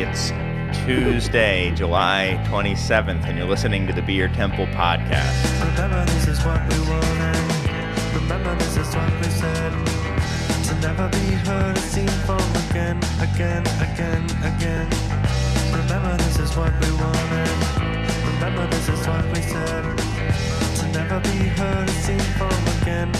It's Tuesday, July 27th, and you're listening to the Be Your Temple podcast. Remember, this is what we wanted. Remember, this is what we said. To never be heard or seen from again. Remember, this is what we wanted. Remember, this is what we said. To never be heard or seen from again.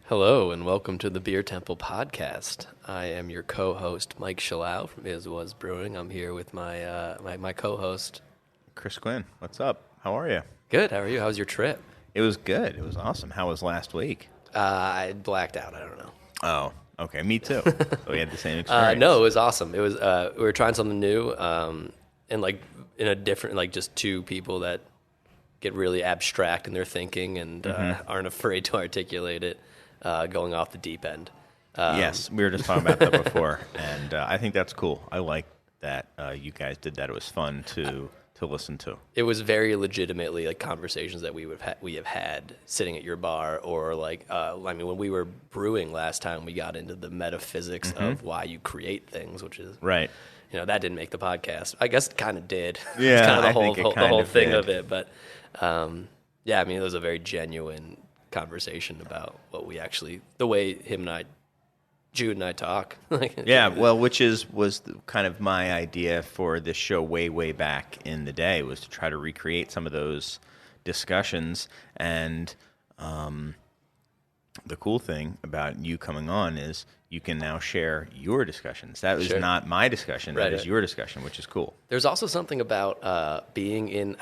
Hello and welcome to the Beer Temple podcast. I am your co-host Mike Shalau from Is Was Brewing. I'm here with my my co-host Chris Quinn, what's up? How are you? Good. How are you? How was your trip? It was good. It was awesome. How was last week? I blacked out. I don't know. Oh, okay. Me too. So we had the same experience. No, it was awesome. It was we were trying something new, and like in a different, like just two people that get really abstract in their thinking and aren't afraid to articulate it. Going off the deep end. Yes, we were just talking about that before, and I think that's cool. I like that you guys did that. It was fun to listen to. It was very legitimately like conversations that we have had sitting at your bar, or like I mean, when we were brewing last time, we got into the metaphysics of why you create things, which is right. You know, that didn't make the podcast. I guess it kind of did. Yeah, it's kind of I think it the whole thing did. of it, but yeah, I mean, it was a very genuine conversation about what we actually, the way Jude and I talk. Yeah, well, which was kind of my idea for this show way back in the day, was to try to recreate some of those discussions. And the cool thing about you coming on is you can now share your discussions. That was not my discussion. That is your discussion, which is cool. There's also something about being in,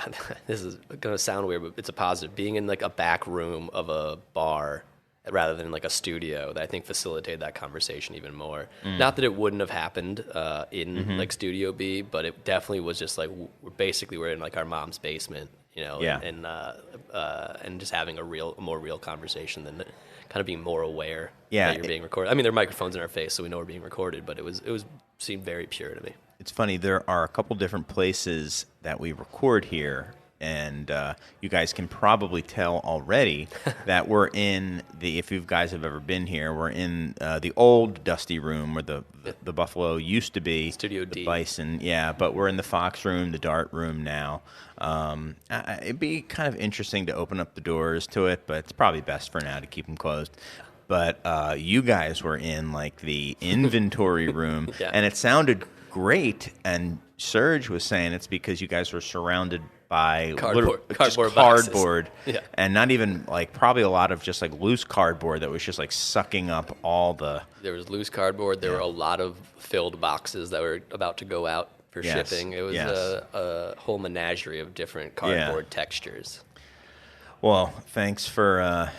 this is going to sound weird, but it's a positive, being in like a back room of a bar rather than like a studio that I think facilitated that conversation even more. Not that it wouldn't have happened in like Studio B, but it definitely was just like, we're in like our mom's basement, you know, and just having a more real conversation than kind of being more aware that you're being recorded. I mean, there are microphones in our face, so we know we're being recorded, but it seemed very pure to me. It's funny, there are a couple different places that we record here, and you guys can probably tell already that we're in if you guys have ever been here, we're in the old dusty room where the Buffalo used to be. Studio the D. Bison, yeah, but we're in the Fox room, the Dart room now. It'd be kind of interesting to open up the doors to it, but it's probably best for now to keep them closed. But you guys were in like the inventory room, and it sounded great, and Serge was saying it's because you guys were surrounded by cardboard and not even like probably a lot of just like loose cardboard that was just like sucking up all the. There was loose cardboard. There were a lot of filled boxes that were about to go out for shipping. It was a whole menagerie of different cardboard textures. Well, thanks for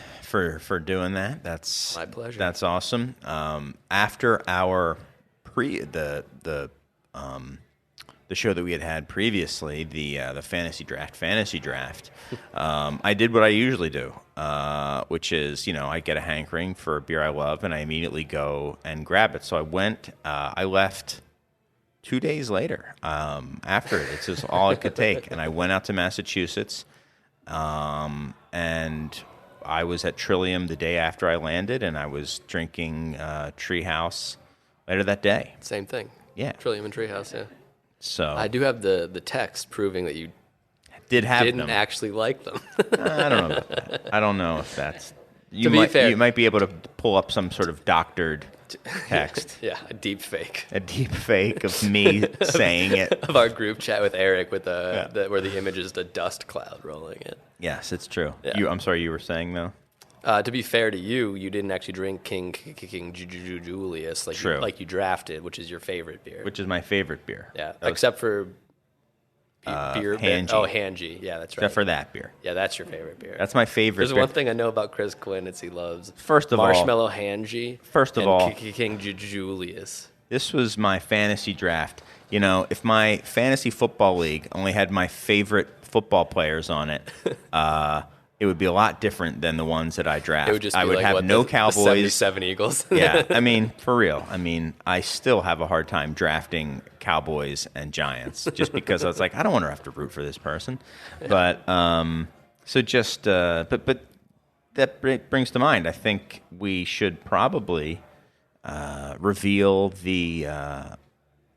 doing that. That's my pleasure. That's awesome. After our the show that we had previously, the fantasy draft, I did what I usually do, which is, you know, I get a hankering for a beer I love, and I immediately go and grab it. So I went. I left 2 days later. After it, it's just all I could take, and I went out to Massachusetts, and I was at Trillium the day after I landed, and I was drinking Treehouse later that day. Same thing. Yeah, Trillium and Treehouse. Yeah. So I do have the text proving that you didn't actually like them. I don't know about that. I don't know if that's. To be fair, you might be able to pull up some sort of doctored text. Yeah, a deep fake. A deep fake of me saying it. Of our group chat with Eric with where the image is the dust cloud rolling in. Yes, it's true. Yeah. I'm sorry, you were saying though? To be fair to you, you didn't actually drink King Julius like you drafted, which is your favorite beer. Which is my favorite beer. Yeah, except for beer. Hanji. Oh, Hanji. Yeah, that's right. Except for that beer. Yeah, that's your favorite beer. That's my favorite There's beer. one thing I know about Chris Quinn is he loves Marshmallow Hanji. First of all, King Julius. This was my fantasy draft. You know, if my fantasy football league only had my favorite football players on it, it would be a lot different than the ones that I draft. It would just be I would like, have what, no the Cowboys. 77 Eagles. Yeah, I mean, for real. I mean, I still have a hard time drafting Cowboys and Giants just because I was like, I don't want to have to root for this person. But so just but that brings to mind, I think we should probably reveal the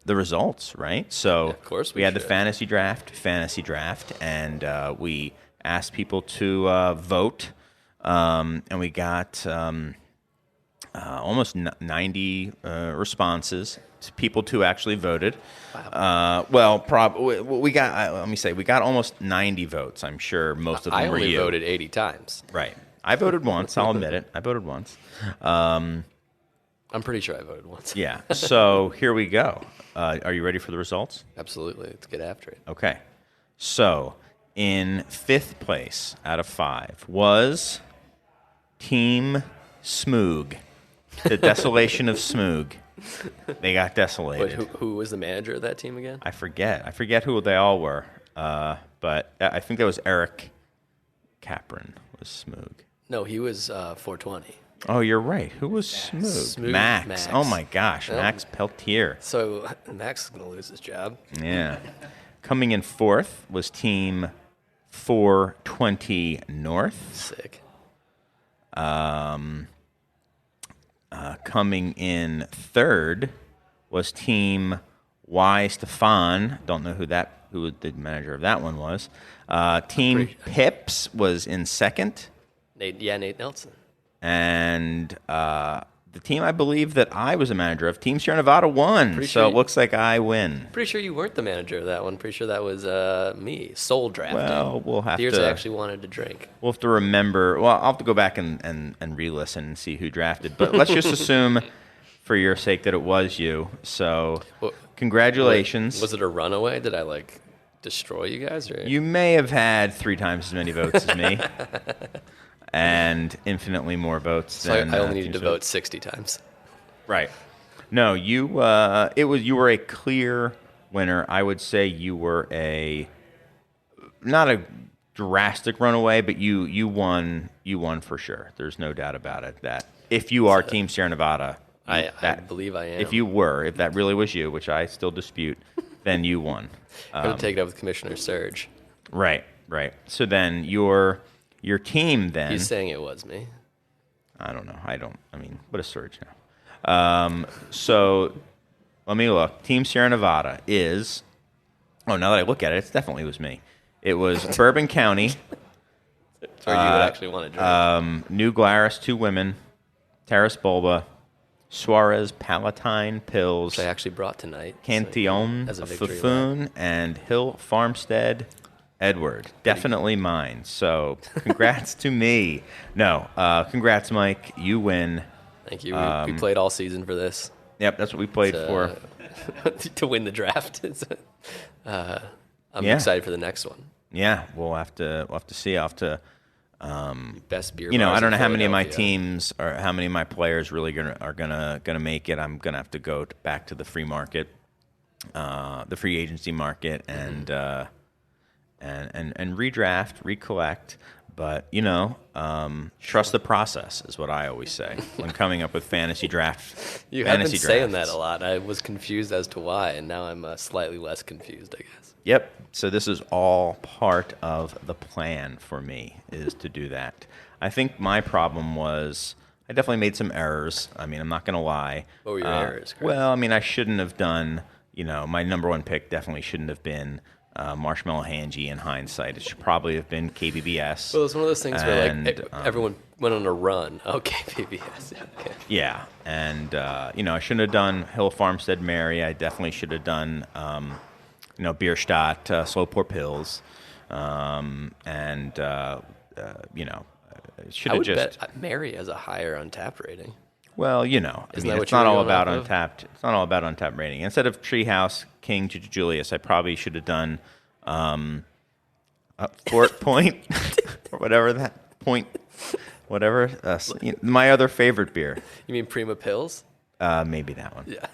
results, right? So of course we we had the should. fantasy draft, and we asked people to vote, and we got almost 90 responses. People who actually voted. Wow. We got. Let me say, we got almost 90 votes. I'm sure most of them I were only you. voted 80 times. Right. I voted once. I'll admit it. I voted once. I'm pretty sure I voted once. Yeah. So here we go. Are you ready for the results? Absolutely. Let's get after it. Okay. So in 5th place out of 5 was Team Smoog. The Desolation of Smoog. They got desolated. Wait, who was the manager of that team again? I forget who they all were. But I think that was Eric Capron was Smoog. No, he was 420. Oh, you're right. Who was Smoog? Smoog Max. Oh my gosh, Yeah. Max Peltier. So Max is going to lose his job. Yeah. Coming in 4th was Team 420 North. Sick. Coming in 3rd was Team Y Stefan. Don't know who the manager of that one was. Team Pips was in 2nd. Nate Nelson. And the team I believe that I was a manager of, Team Sierra Nevada, won. Pretty So sure it looks like I win. Pretty sure you weren't the manager of that one. Pretty sure that was me. Soul drafting. Well, we'll have Beers to. I actually wanted to drink. We'll have to remember. Well, I'll have to go back and re-listen and see who drafted. But let's just assume, for your sake, that it was you. So, Well, congratulations. Was it a runaway? Did I destroy you guys? Or? You may have had 3 times as many votes as me, and infinitely more votes So than I only needed Team to Sierra. vote 60 times. Right. No, you. You were a clear winner. I would say you were not a drastic runaway, but you won. You won for sure. There's no doubt about it. That if you are Team Sierra Nevada, I believe I am. if that really was you, which I still dispute, then you won. I'm going to take it up with Commissioner Surge. Right. So then your team then. He's saying it was me. I don't know. I mean, what a surge now. So let me look. Team Sierra Nevada is. Oh, now that I look at it, it definitely was me. It was Bourbon County, It's where you would actually want to drink. New Glarus, 2 women, Terrace Bulba, Suarez Palatine Pills, Which I actually brought tonight. Cantillon, as a victory Fufun, and Hill Farmstead Edward. Definitely mine. So congrats to me. No, congrats, Mike. You win. Thank you. We played all season for this. Yep, that's what we played for. To win the draft. I'm Yeah. excited for the next one. Yeah, we'll have to see. I'll have to. Best beer. You know, bars I don't know in how many of my Philadelphia. teams or how many of my players really are gonna make it. I'm gonna have to go back to the free market, the free agency market, and redraft, recollect. But trust the process is what I always say when coming up with fantasy draft. You have been fantasy saying drafts. that a lot. I was confused as to why, and now I'm slightly less confused, I guess. Yep. So this is all part of the plan for me, is to do that. I think my problem was I definitely made some errors. I mean, I'm not going to lie. What were your errors, Chris? Well, I mean, I shouldn't have done, my number 1 pick definitely shouldn't have been Marshmallow Hangy in hindsight. It should probably have been KBBS. Well, it's one of those things where And, everyone went on a run. Okay, PBS. Okay. Yeah. And, I shouldn't have done Hill Farmstead Mary. I definitely should have done, Bierstadt, Slow Pour Pills. Should I have would just. bet Mary has a higher untapped rating. Well, I Isn't mean, that it's what you not were all going about off of? untapped. It's not all about untapped rating. Instead of Treehouse King Julius, I probably should have done Fort Point or whatever that point, whatever. My other favorite beer, You mean Prima Pills? maybe that one. Yeah.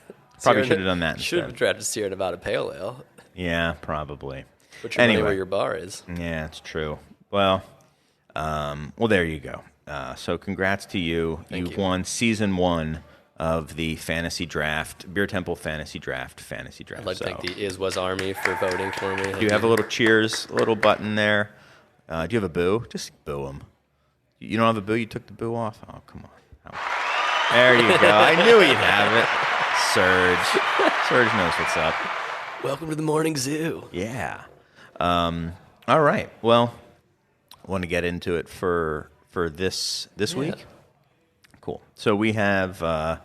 Probably should have done that Should have instead. tried to Sierra Nevada Pale Ale. Yeah, probably. Put your money where your bar is. Yeah, it's true. Well, there you go. So congrats to you. You've won season 1 of the Fantasy Draft, Beer Temple Fantasy Draft. I'd like to thank the Is Was Army for voting for me. Do you have a little cheers, a little button there? Do you have a boo? Just boo them. You don't have a boo? You took the boo off? Oh, come on. Oh. There you go. I knew you'd have it. Serge knows what's up. Welcome to the morning zoo. Yeah. All right. Well, I want to get into it for this week. Cool. So we have a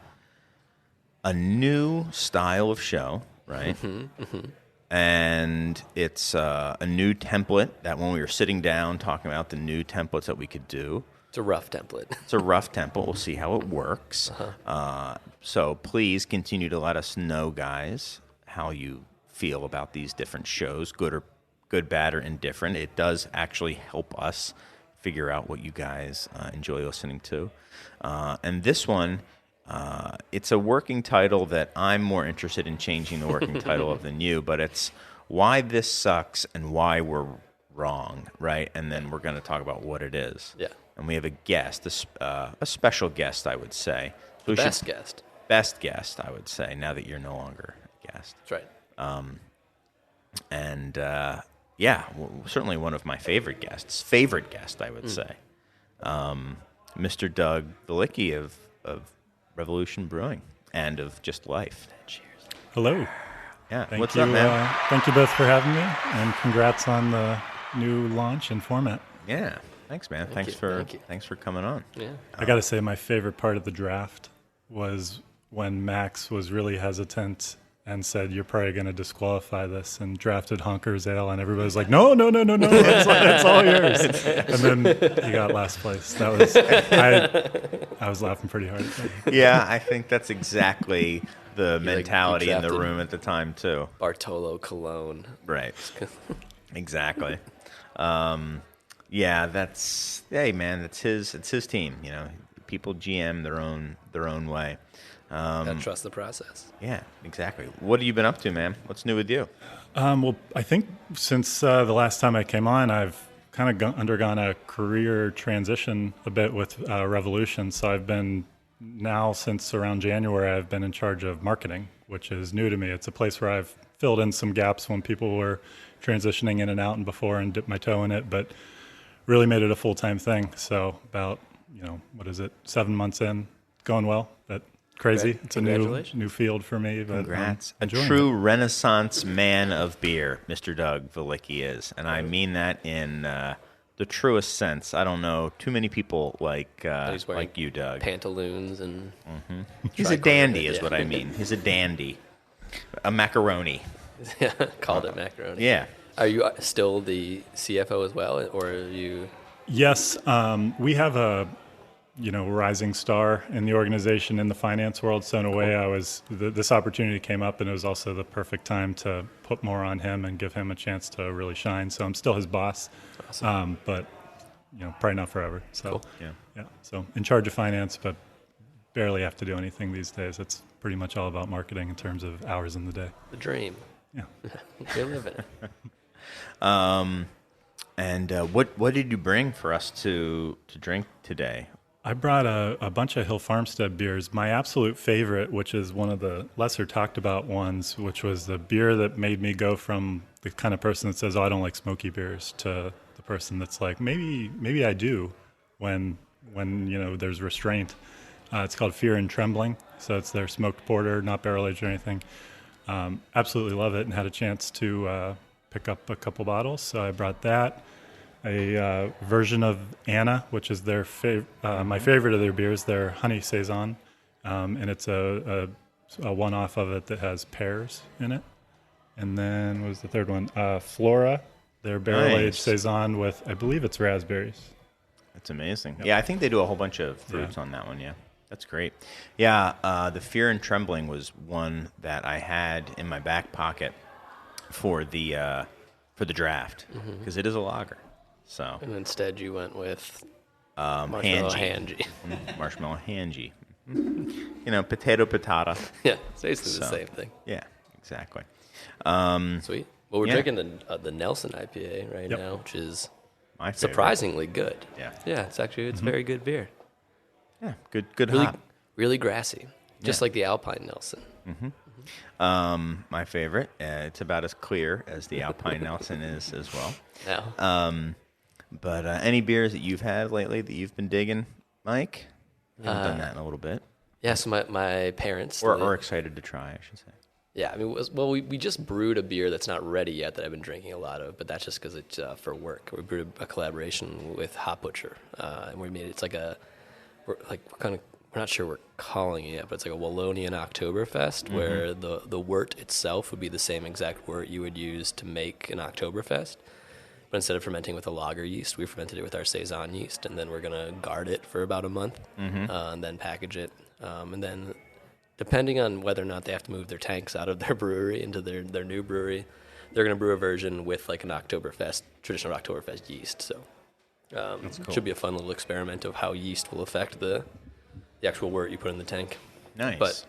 new style of show, right? And it's a new template that when we were sitting down talking about the new templates that we could do. It's a rough template. It's a rough template. We'll see how it works. So please continue to let us know, guys, how you feel about these different shows, good, bad, or indifferent. It does actually help us figure out what you guys enjoy listening to. And this one, it's a working title that I'm more interested in changing the working title of than you, but it's Why This Sucks and Why We're Wrong, right? And then we're going to talk about what it is. Yeah. And we have a guest, a special guest, I would say. So Best guest. Best guest, I would say, now that you're no longer a guest. That's right. Certainly one of my favorite guests. Favorite guest, I would say. Mr. Doug Veliky of Revolution Brewing and of Just Life. Cheers. Hello. Yeah. Thank What's you, up, man? Thank you both for having me, and congrats on the new launch and format. Yeah. Thanks, man. Thanks for coming on. Yeah. I got to say, my favorite part of the draft was when Max was really hesitant and said, "You're probably going to disqualify this," and drafted Honker's Ale, and everybody was like, "No, it's all yours." And then he got last place. That was I was laughing pretty hard. Yeah, I think that's exactly the you mentality in the drafted room at the time too. Bartolo Colon. Right. Exactly. Hey man, it's his team, you know. People GM their own way. Gotta trust the process. Yeah, exactly. What have you been up to, man? What's new with you? Well, I think since the last time I came on, I've kind of undergone a career transition a bit with Revolution. So I've been now since around January, I've been in charge of marketing, which is new to me. It's a place where I've filled in some gaps when people were transitioning in and out and before and dipped my toe in it, but really made it a full-time thing. So about, 7 months in, going well, but crazy. Okay. It's a new field for me. But Congrats. A true Renaissance man of beer, Mr. Doug Veliky is. And I mean that in the truest sense. I don't know too many people like you, Doug. Pantaloons and... He's a dandy is what I mean. He's a dandy. A macaroni. Called it macaroni. Yeah. Are you still the CFO as well, or are you... Yes, we have a rising star in the organization in the finance world. So in a way, this opportunity came up, and it was also the perfect time to put more on him and give him a chance to really shine. So I'm still his boss, Awesome. but probably not forever. So Cool. yeah. So in charge of finance, but barely have to do anything these days. It's pretty much all about marketing in terms of hours in the day. The dream. Yeah. You're living it. And what did you bring for us to drink today? I brought a bunch of Hill Farmstead beers. My absolute favorite, which is one of the lesser talked about ones, which was the beer that made me go from the kind of person that says, "Oh, I don't like smoky beers," to the person that's like, maybe I do when there's restraint. It's called Fear and Trembling. So it's their smoked porter, not barrel aged or anything. Absolutely love it, and had a chance to pick up a couple bottles. So I brought that. A version of Anna, which is their my favorite of their beers, their honey saison, and it's a one-off of it that has pears in it. And then what was the third one? Flora, their barrel-aged saison with, I believe it's raspberries. That's amazing. Yep. Yeah, I think they do a whole bunch of fruits on that one. Yeah, that's great. Yeah, the Fear and Trembling was one that I had in my back pocket for the draft because it is a lager. So And instead you went with Marshmallow Hanji. Marshmallow Hanji. Potato, patata. Yeah, it's basically the So, same thing. Yeah, exactly. Sweet. Well, we're Yeah. drinking the Nelson IPA right Yep. now, which is My favorite. surprisingly good. Yeah. Yeah, it's very good beer. Yeah, good Really, hop. really grassy, just Yeah. like the Alpine Nelson. My favorite. It's about as clear as the Alpine Nelson is as well. Now, But any beers that you've had lately that you've been digging, Mike? You haven't done that in a little bit. yeah. So my parents, Or excited to try, I should say. yeah. I mean, we just brewed a beer that's not ready yet that I've been drinking a lot of, but that's just because it's for work. We brewed a collaboration with Hop Butcher, and we made it's like we're not sure we're calling it yet, but it's like a Wallonian Oktoberfest, where the wort itself would be the same exact wort you would use to make an Oktoberfest. But instead of fermenting with a lager yeast, we fermented it with our Saison yeast, and then we're going to guard it for about a month, and then package it. And then, depending on whether or not they have to move their tanks out of their brewery into their new brewery, they're going to brew a version with like an Oktoberfest, traditional Oktoberfest yeast. So cool. should be a fun little experiment of how yeast will affect the actual wort you put in the tank. Nice. But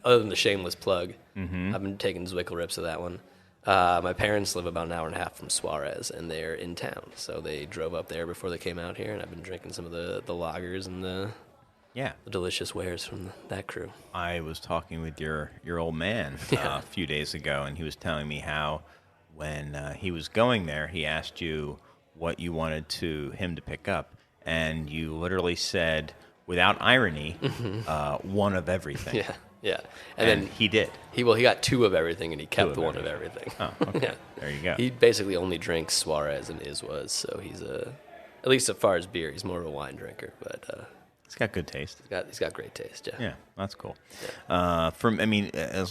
other than the shameless plug, I've been taking Zwickle rips of that one. My parents live about an hour and a half from Suarez, and they're in town. So they drove up there before they came out here, and I've been drinking some of the lagers and the delicious wares from that crew. I was talking with your old man a few days ago, and he was telling me how when he was going there, he asked you what you wanted him to pick up, and you literally said, without irony, one of everything. Yeah, yeah. And then he did. He got two of everything, and he kept of one of everything. Oh, okay. Yeah. There you go. He basically only drinks Suarez and Iswas, so he's at least as far as beer, he's more of a wine drinker, but It's got good taste. he's got great taste. Yeah. Yeah, that's cool. As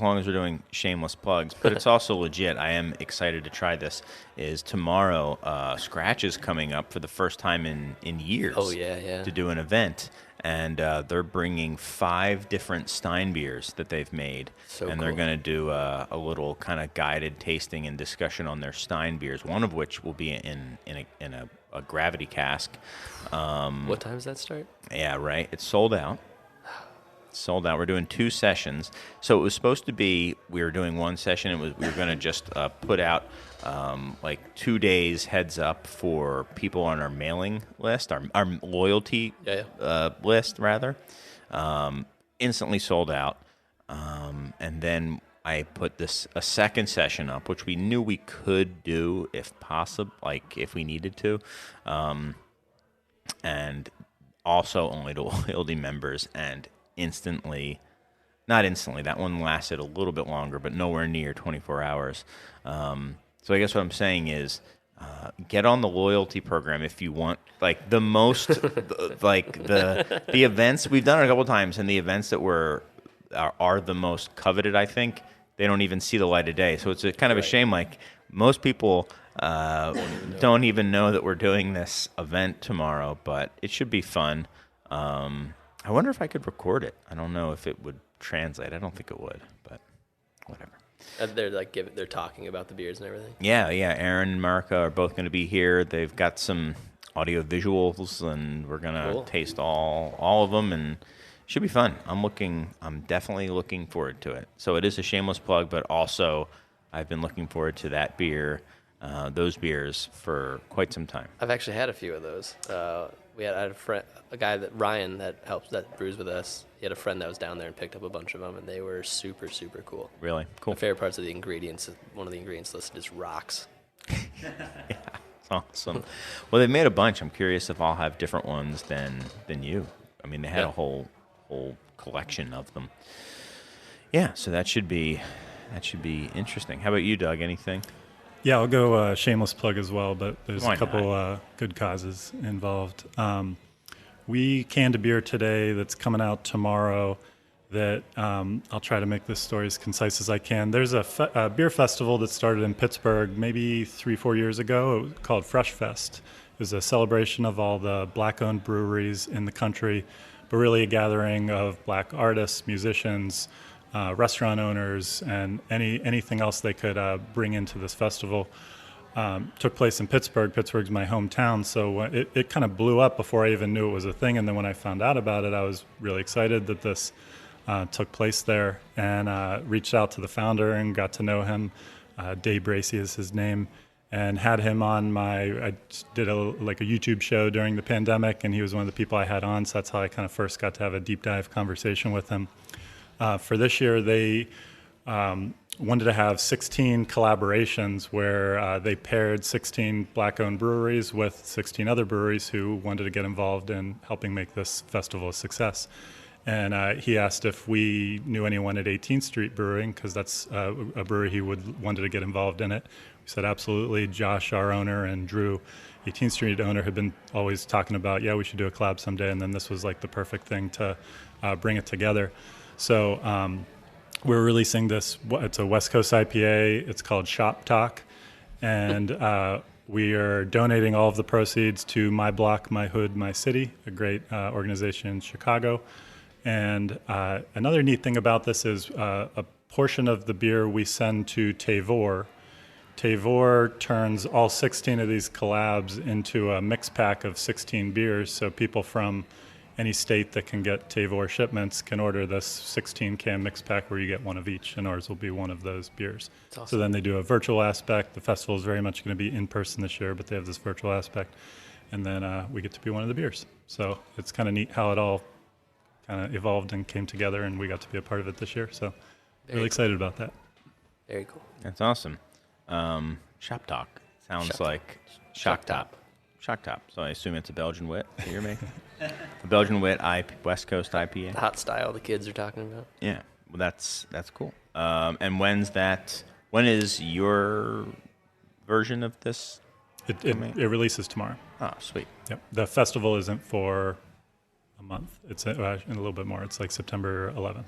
long as we're doing shameless plugs, but it's also legit. I am excited to try this. Is tomorrow Scratch is coming up for the first time in years. Oh, yeah. To do an event, and they're bringing 5 different Stein beers that they've made, So and they're cool. going to do a little kind of guided tasting and discussion on their Stein beers. One of which will be in a gravity cask. What time does that start? Yeah, right. It's sold out. Sold out. We're doing 2 sessions. So it was supposed to be, we were doing 1 session. We were going to just put out like 2 days heads up for people on our mailing list, our loyalty list, rather. Instantly sold out. And then I put a second session up, which we knew we could do if possible, like if we needed to. And also only to loyalty members, and not instantly, that one lasted a little bit longer, but nowhere near 24 hours. So I guess what I'm saying is, get on the loyalty program if you want, like the most, like the events, we've done it a couple times, and the events that are the most coveted, I think, they don't even see the light of day. So it's kind of a shame, like most people don't even know that we're doing this event tomorrow, but it should be fun. I wonder if I could record it. I don't know if it would translate. I don't think it would, but whatever. They're talking about the beers and everything. Yeah. Aaron and Marika are both going to be here. They've got some audio visuals, and we're going to taste all of them, and it should be fun. I'm definitely looking forward to it. So it is a shameless plug, but also I've been looking forward to that beer, those beers for quite some time. I've actually had a few of those. I had a friend, a guy Ryan that brews with us. He had a friend that was down there and picked up a bunch of them, and they were super, super cool. Really cool. My favorite parts of the ingredients. One of the ingredients listed is rocks. Yeah, it's awesome. Well, they've made a bunch. I'm curious if I'll have different ones than you. I mean, they had a whole collection of them. Yeah, so that should be interesting. How about you, Doug? Anything? Yeah, I'll go shameless plug as well, but there's Why a couple good causes involved. We canned a beer today that's coming out tomorrow that I'll try to make this story as concise as I can. There's a beer festival that started in Pittsburgh maybe 3-4 years ago. It was called Fresh Fest. It was a celebration of all the black-owned breweries in the country, but really a gathering of black artists, musicians, restaurant owners, and anything else they could bring into this festival. took place in Pittsburgh. Pittsburgh's my hometown, so it kind of blew up before I even knew it was a thing. And then when I found out about it, I was really excited that this took place there, and reached out to the founder and got to know him. Dave Bracey is his name, and had him on I did a YouTube show during the pandemic, and he was one of the people I had on, so that's how I kind of first got to have a deep dive conversation with him. For this year, they wanted to have 16 collaborations where they paired 16 black-owned breweries with 16 other breweries who wanted to get involved in helping make this festival a success. And he asked if we knew anyone at 18th Street Brewing, because that's a brewery he wanted to get involved in it. We said absolutely. Josh, our owner, and Drew, 18th Street owner, had been always talking about, yeah, we should do a collab someday, and then this was like the perfect thing to bring it together. So we're releasing this. It's a West Coast IPA. It's called Shop Talk, and we are donating all of the proceeds to My Block, My Hood, My City, a great organization in Chicago. And another neat thing about this is a portion of the beer we send to Tavor. Tavor turns all 16 of these collabs into a mix pack of 16 beers, so people from any state that can get Tavor shipments can order this 16-can mix pack where you get one of each, and ours will be one of those beers. Awesome. So then they do a virtual aspect. The festival is very much going to be in person this year, but they have this virtual aspect. And then we get to be one of the beers. So it's kind of neat how it all kind of evolved and came together, and we got to be a part of it this year. So really excited about that. Very cool. That's awesome. Shop Talk sounds like Shock Top. Shock Top. So I assume it's a Belgian wit that you're making? A Belgian wit West Coast IPA? The hot style the kids are talking about. Yeah. Well, that's cool. And when is your version of this? It releases tomorrow. Oh, sweet. Yep. The festival isn't for a month. It's in a little bit more. It's like September 11th.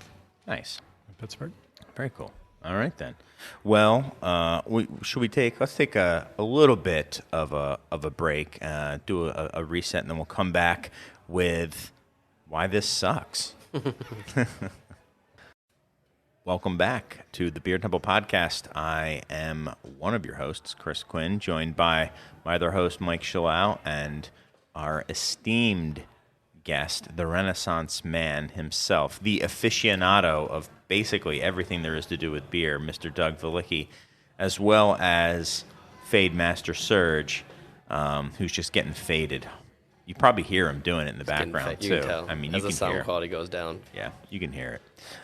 Nice. In Pittsburgh. Very cool. All right then. Well, let's take a little bit of a break, do a reset, and then we'll come back with why this sucks. Welcome back to the Beer Temple Podcast. I am one of your hosts, Chris Quinn, joined by my other host, Mike Shallau, and our esteemed guest, the Renaissance man himself, the aficionado of basically everything there is to do with beer, Mr. Doug Veliky, as well as Fade Master Surge, who's just getting faded. You probably hear him doing it in the background, too. You can tell. I mean, as you the can sound hear quality goes down. Yeah, you can hear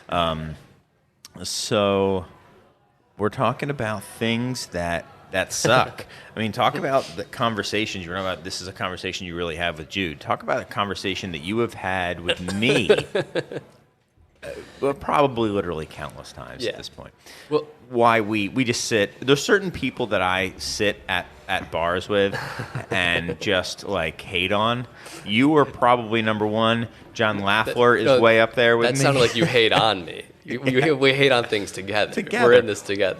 it. So we're talking about things that suck. I mean, talk about the conversations. You're talking about this is a conversation you really have with Jude. Talk about a conversation that you have had with me, well, probably literally countless times at this point. Well, why we just sit. There's certain people that I sit at bars with and just like hate on. You are probably number one. John Laffler is way up there with me. That sounded like you hate on me. We hate on things together. We're in this together.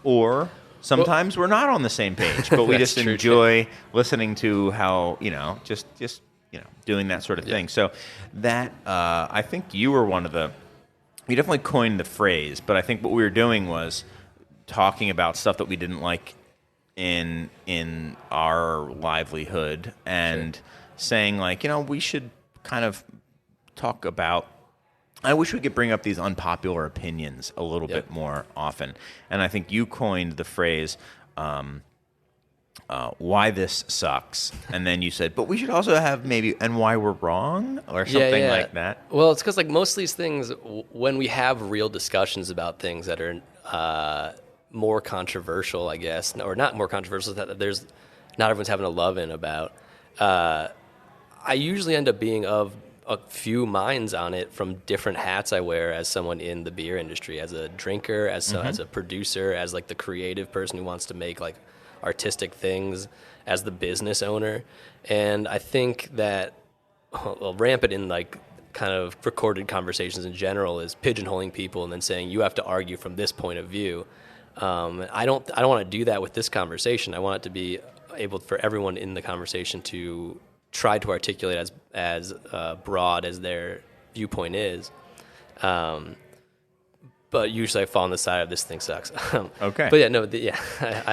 Or sometimes we're not on the same page, but we just enjoy listening to how, just doing that sort of thing. So that, I think you were you definitely coined the phrase, but I think what we were doing was talking about stuff that we didn't like in our livelihood and saying like, we should kind of talk about, I wish we could bring up these unpopular opinions a little bit more often. And I think you coined the phrase, why this sucks. And then you said, but we should also have maybe, and why we're wrong, or something like that. Well, it's because like most of these things, when we have real discussions about things that are more controversial, I guess, or not more controversial, that not everyone's having a love-in about, I usually end up being of a few minds on it from different hats I wear as someone in the beer industry, as a drinker, as a producer, as like the creative person who wants to make like artistic things, as the business owner. And I think that rampant in like kind of recorded conversations in general is pigeonholing people and then saying you have to argue from this point of view. I don't want to do that with this conversation. I want it to be able for everyone in the conversation to try to articulate as broad as their viewpoint is. but usually I fall on the side of this thing sucks. Okay. But yeah, no,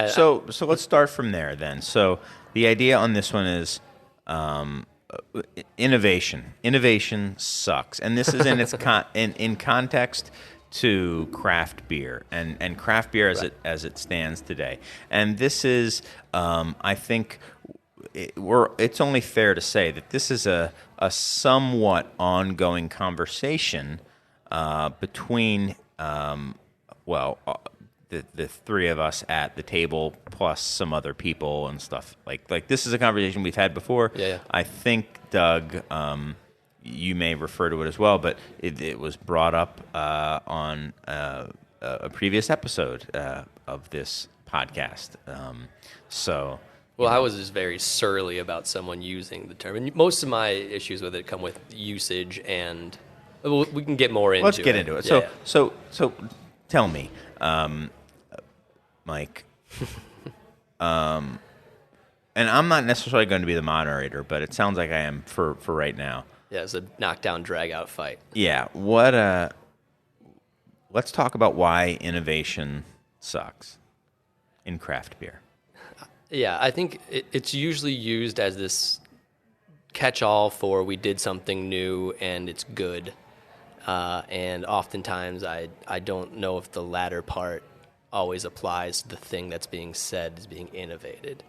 So let's start from there then. So the idea on this one is innovation. Innovation sucks, and this is in its in context to craft beer and craft beer as it stands today. And this is, I think, it's only fair to say that this is a somewhat ongoing conversation between the three of us at the table plus some other people and stuff. Like this is a conversation we've had before. Yeah. I think, Doug, you may refer to it as well, but it was brought up on a previous episode of this podcast. Well, I was just very surly about someone using the term, and most of my issues with it come with usage, and we can get more into it. Let's get into it. Yeah, So tell me, Mike, and I'm not necessarily going to be the moderator, but it sounds like I am for right now. yeah, it's a knockdown, drag-out fight. Yeah. Let's talk about why innovation sucks in craft beer. Yeah, I think it's usually used as this catch-all for we did something new and it's good. And oftentimes I don't know if the latter part always applies to the thing that's being said as being innovated.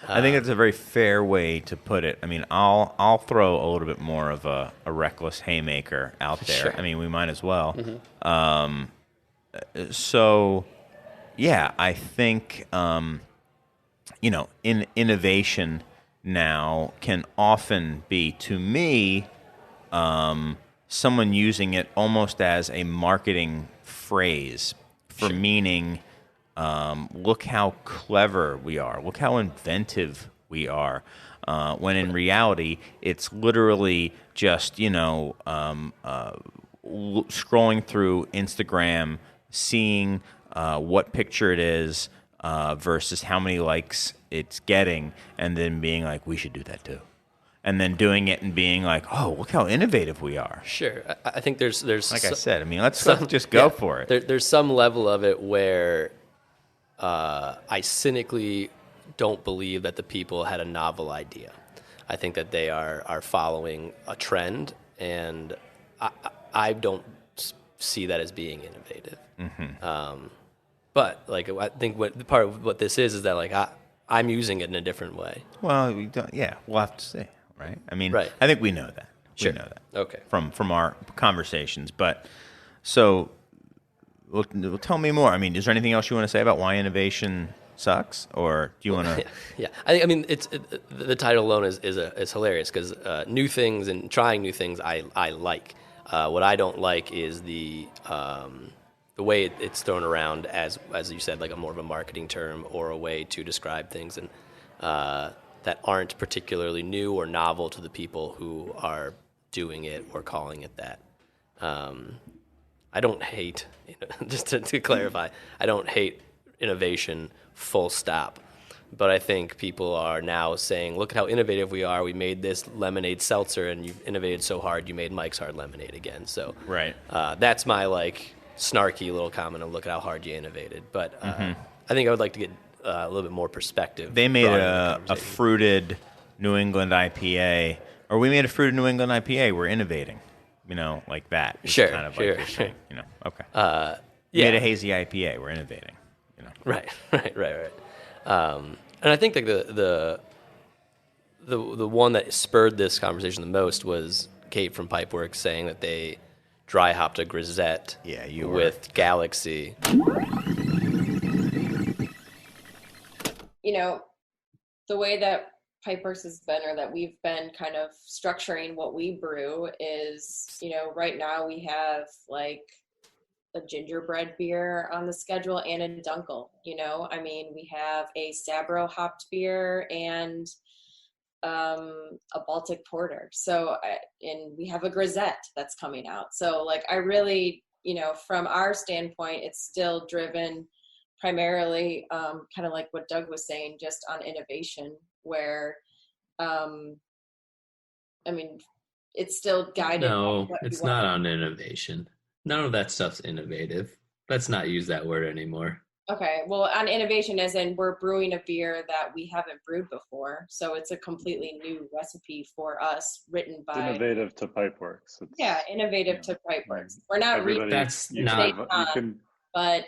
I think it's a very fair way to put it. I mean, I'll throw a little bit more of a reckless haymaker out there. Sure. I mean, we might as well. So, yeah, I think, in innovation now can often be, to me, someone using it almost as a marketing phrase for meaning, look how clever we are, look how inventive we are, when in reality, it's literally just, scrolling through Instagram, seeing what picture it is versus how many likes it's getting, and then being like, we should do that too. And then doing it and being like, oh, look how innovative we are. Sure. I think there's like I said, I mean, let's just go for it. There's some level of it where I cynically don't believe that the people had a novel idea. I think that they are following a trend, and I don't see that as being innovative. Mm-hmm. But like, I think part of what this is that like I'm using it in a different way. Well, we'll have to see, right? I mean, right. I think we know that. Sure. We know that. Okay. From our conversations, but so well, tell me more. I mean, is there anything else you want to say about why innovation sucks, or do you want to? Yeah, I mean, the title alone is hilarious because new things and trying new things I like. What I don't like is the way it's thrown around as you said, like a more of a marketing term or a way to describe things and that aren't particularly new or novel to the people who are doing it or calling it that. I don't hate, just to clarify, I don't hate innovation full stop. But I think people are now saying, look at how innovative we are. We made this lemonade seltzer, and you've innovated so hard, you made Mike's Hard Lemonade again. So right. That's my snarky little comment of look at how hard you innovated. But I think I would like to get a little bit more perspective. They made a fruited New England IPA, or we made a fruited New England IPA. We're innovating, like that. It's sure, kind of sure, like sure. Okay. Yeah. Made a hazy IPA. We're innovating. Right. And I think like the one that spurred this conversation the most was Kate from Pipeworks saying that they dry hopped a grisette with Galaxy. The way that Pipeworks has been, or that we've been kind of structuring what we brew is, right now we have like a gingerbread beer on the schedule and a dunkel. We have a Sabro hopped beer and a Baltic porter. So, and we have a grisette that's coming out. So I really, from our standpoint, it's still driven primarily kind of like what Doug was saying, just on innovation, where, it's still guided. No, it's not on innovation. None of that stuff's innovative. Let's not use that word anymore. Okay, well, on innovation, as in we're brewing a beer that we haven't brewed before, so it's a completely new recipe for us, written It's by innovative to Pipeworks. innovative you to Pipeworks. know, We're not everybody. That's You not. can, you can. but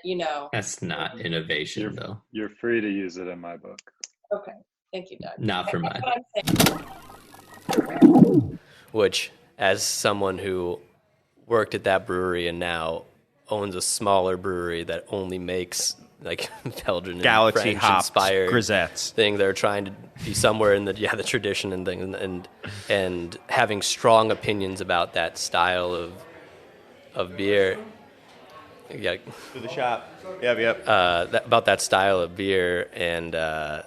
That's not innovation, though. You're free to use it in my book. okay. Thank you, Doug. Not for That's mine. what I'm saying. Which, as someone who worked at that brewery and now owns a smaller brewery that only makes like Belgian and Galaxy French hops, inspired grisettes. thing, they're trying to be somewhere in the the tradition and things, and having strong opinions about that style of beer. Yeah, To the shop. Yep. about that style of beer and the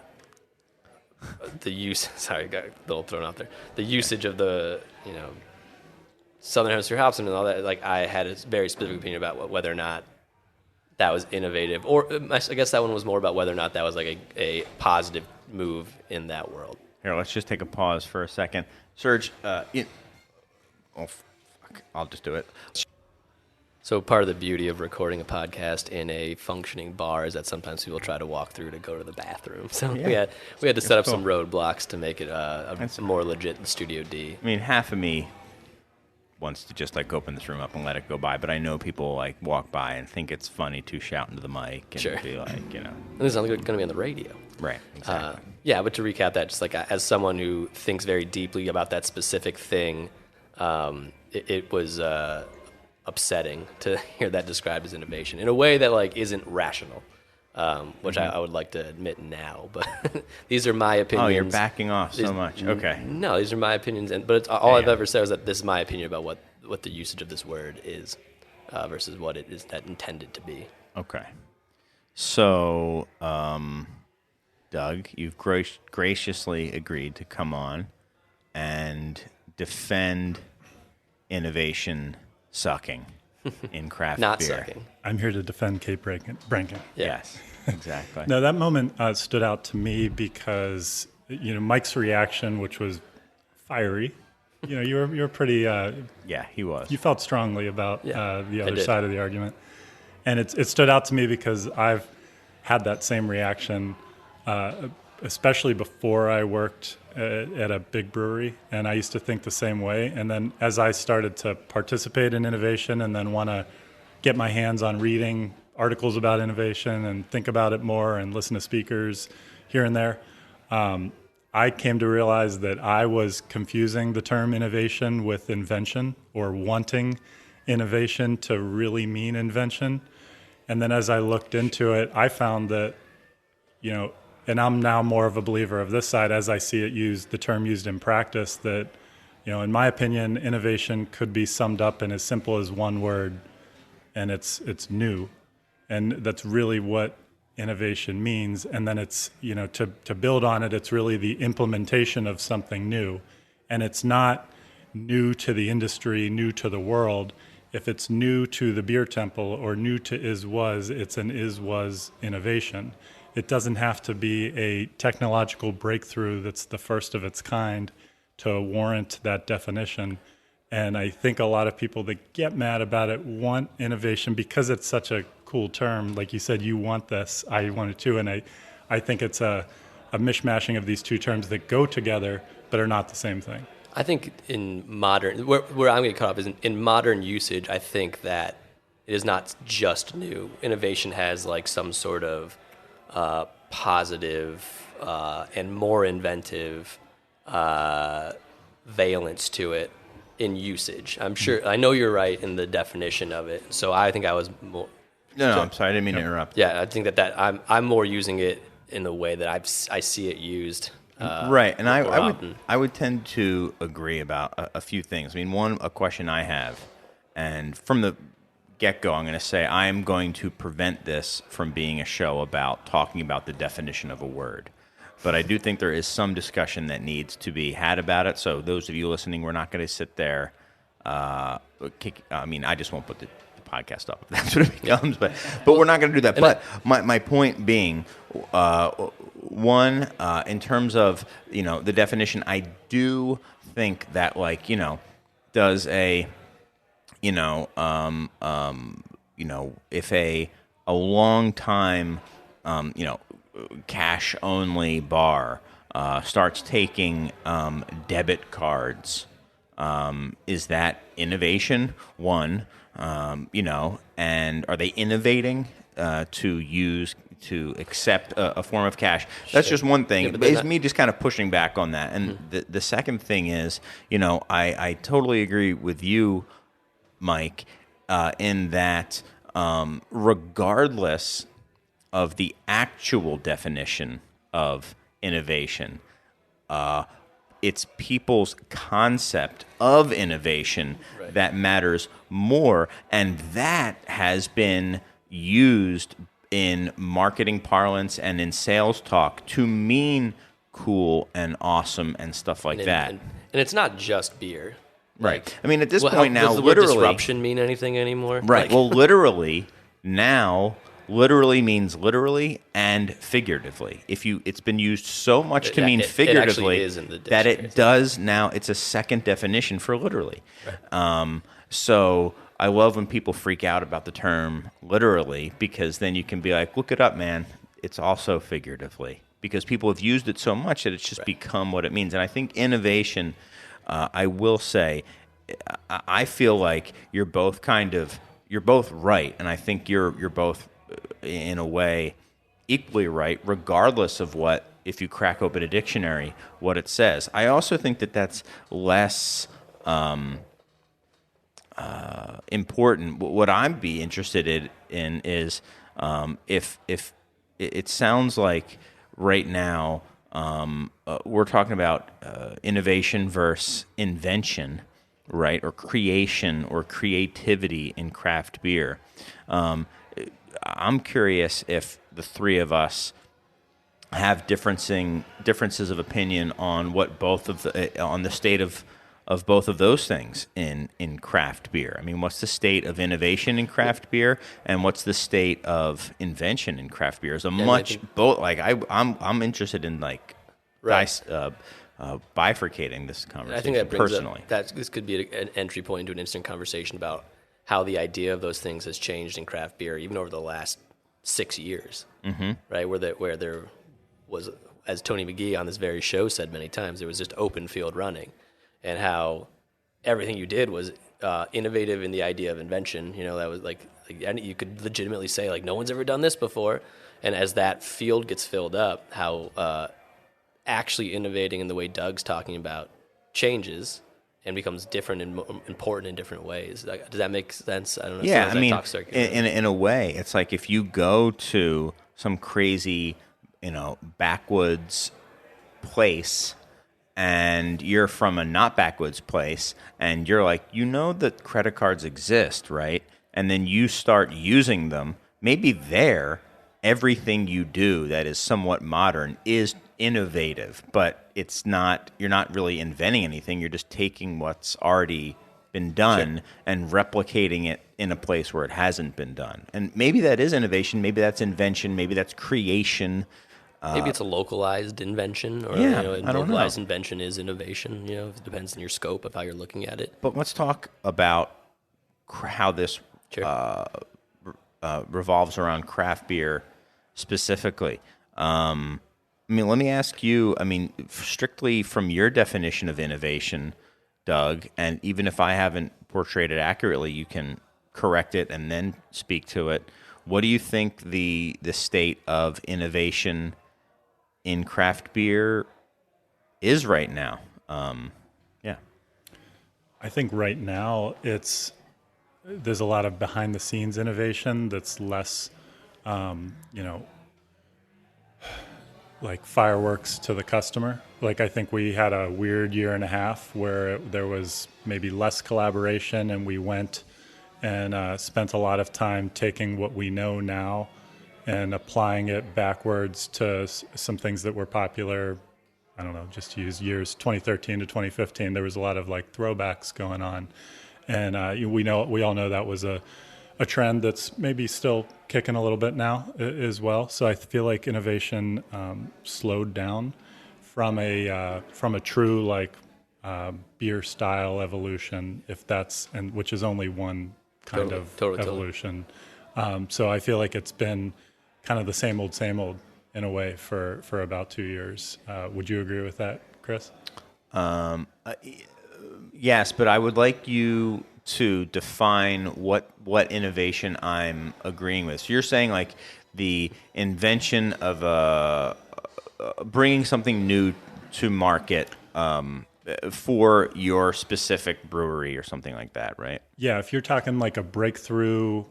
use. Sorry, got a little thrown out there. The usage of the Southern Hemisphere hops and all that. Like, I had a very specific opinion about whether or not that was innovative, or I guess that one was more about whether or not that was like a positive move in that world. Here, let's just take a pause for a second. Serge, fuck. I'll just do it. So part of the beauty of recording a podcast in a functioning bar is that sometimes people try to walk through to go to the bathroom. So Yeah. we had to set up cool. some roadblocks to make it a more legit Studio D. I mean, half of me wants to just like open this room up and let it go by, but I know people like walk by and think it's funny to shout into the mic and Sure. be like, And this is only going to be on the radio. right, exactly. Yeah, but to recap that, just like as someone who thinks very deeply about that specific thing, it was upsetting to hear that described as innovation in a way that like isn't rational, which I would like to admit now. But these are my opinions. Oh, you're backing off so much. Okay. No, these are my opinions, but it's, all I've ever said is that this is my opinion about what the usage of this word is versus what it is that intended to be. Okay. So, Doug, you've graciously agreed to come on and defend innovation sucking in craft Not beer. sucking. I'm here to defend Kate Branken. Yeah. Yes, exactly. No, that moment stood out to me because Mike's reaction, which was fiery. You were pretty. Yeah, he was. You felt strongly about the I other did. side of the argument, and it stood out to me because I've had that same reaction, especially before I worked at a big brewery, and I used to think the same way. And then as I started to participate in innovation and then want to get my hands on reading articles about innovation and think about it more and listen to speakers here and there, I came to realize that I was confusing the term innovation with invention, or wanting innovation to really mean invention. And then as I looked into it, I found that, and I'm now more of a believer of this side as I see it used, the term used in practice, that, in my opinion, innovation could be summed up in as simple as one word, and it's new. And that's really what innovation means. And then it's, to build on it, it's really the implementation of something new. And it's not new to the industry, new to the world. If it's new to the beer temple or new to is-was, it's an is-was innovation. It doesn't have to be a technological breakthrough that's the first of its kind to warrant that definition. And I think a lot of people that get mad about it want innovation because it's such a cool term. Like you said, you want this, I want it too. And I think it's a mishmashing of these two terms that go together but are not the same thing. I think in modern, where I'm going to cut off is in modern usage, I think that it is not just new. Innovation has like some sort of positive and more inventive valence to it in usage. I'm sure, I know you're right in the definition of it. So I think I was more. No, I'm sorry, I didn't mean to interrupt. Yeah, I think that I'm more using it in the way that I see it used. Right, and often. I would tend to agree about a few things. I mean, a question I have, and from the get-go, I'm going to say I am going to prevent this from being a show about talking about the definition of a word. But I do think there is some discussion that needs to be had about it. So those of you listening, we're not going to sit there. I just won't put the podcast up if that's what it becomes. But we're not going to do that. But my point being, one, in terms of the definition, I do think that does a if a long time, cash only bar starts taking debit cards, is that innovation? One, and are they innovating to accept a form of cash? That's just one thing. Yeah, but It's me just kind of pushing back on that. And the second thing is, I totally agree with you, Mike, in that regardless of the actual definition of innovation, it's people's concept of innovation that matters more, and that has been used in marketing parlance and in sales talk to mean cool and awesome and stuff like that. And it's not just beer. Right. I mean, at this Well, point now, does the word literally, disruption mean anything anymore? right. Well, literally now, literally means literally and figuratively. It's been used so much to mean it figuratively actually is in the that dictionary. it does now. It's a second definition for literally. So I love when people freak out about the term literally, because then you can be like, look it up, man. It's also figuratively, because people have used it so much that it's just become what it means. And I think innovation, I will say, I feel like you're both right, and I think you're both in a way equally right, regardless of what, if you crack open a dictionary, what it says. I also think that that's less important. What I'd be interested in is if it sounds like right now we're talking about innovation versus invention, right, or creation or creativity in craft beer. I'm curious if the three of us have differences of opinion on what on the state of both of those things in craft beer. I mean, what's the state of innovation in craft beer, and what's the state of invention in craft beer? I'm interested in bifurcating this conversation. I think that brings personally. up this could be an entry point into an instant conversation about how the idea of those things has changed in craft beer, even over the last 6 years, right? Where there was, as Tony McGee on this very show said many times, there was just open field running, and how everything you did was innovative in the idea of invention. That was like you could legitimately say, like, no one's ever done this before. And as that field gets filled up, how actually innovating in the way Doug's talking about changes and becomes different and important in different ways. Does that make sense? I don't know. Yeah, I mean, in a way, it's like if you go to some crazy, backwoods place, and you're from a not backwoods place, and you're like, that credit cards exist, right? And then you start using them. Maybe everything you do that is somewhat modern is innovative, but you're not really inventing anything. You're just taking what's already been done and replicating it in a place where it hasn't been done. And maybe that is innovation, maybe that's invention, maybe that's creation. Maybe it's a localized invention, or I don't know. localized invention is innovation. It depends on your scope of how you're looking at it. But let's talk about how this revolves around craft beer specifically. Let me ask you, strictly from your definition of innovation, Doug, and even if I haven't portrayed it accurately, you can correct it and then speak to it. What do you think the state of innovation in craft beer is right now? I think right now there's a lot of behind the scenes innovation that's less, like fireworks to the customer. Like, I think we had a weird year and a half where there was maybe less collaboration, and we went and spent a lot of time taking what we know now and applying it backwards to some things that were popular. I don't know, just to use years 2013 to 2015, there was a lot of like throwbacks going on. And we all know that was a trend that's maybe still kicking a little bit now as well. So I feel like innovation slowed down from a true beer style evolution, which is only one kind of Totally. evolution. So I feel like it's been kind of the same old in a way for about 2 years. Would you agree with that, Chris? Yes, but I would like you to define what innovation I'm agreeing with. So you're saying like the invention of bringing something new to market for your specific brewery or something like that, right? Yeah, if you're talking like a breakthrough,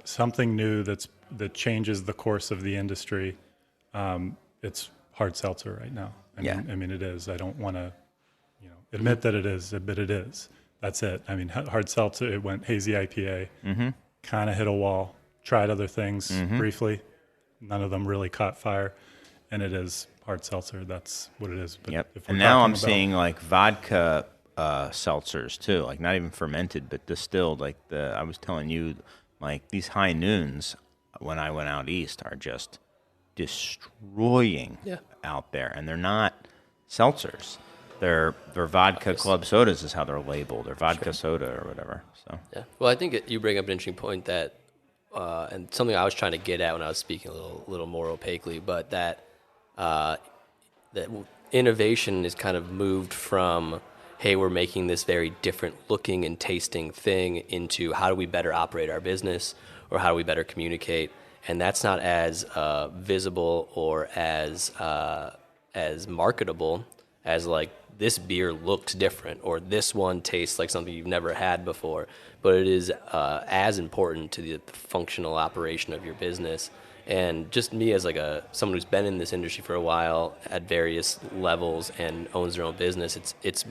something new that changes the course of the industry, it's hard seltzer right now. I mean, it is. I don't want to, admit that it is, but it is. That's it. I mean, hard seltzer. It went hazy IPA, kind of hit a wall. Tried other things briefly, none of them really caught fire, and it is hard seltzer. That's what it is. But if we're and now I'm talking seeing like vodka seltzers too, like not even fermented but distilled. Like I was telling you, like these high noons when I went out east are just destroying out there, and they're not seltzers. They're vodka club sodas is how they're labeled, or vodka soda or whatever. So Yeah. Well, I think you bring up an interesting point that, and something I was trying to get at when I was speaking a little more opaquely, but that innovation is kind of moved from, hey, we're making this very different looking and tasting thing, into how do we better operate our business, or how do we better communicate, and that's not as visible or as marketable as like, this beer looks different, or this one tastes like something you've never had before. But it is as important to the functional operation of your business. And just me as like someone who's been in this industry for a while at various levels and owns their own business, it's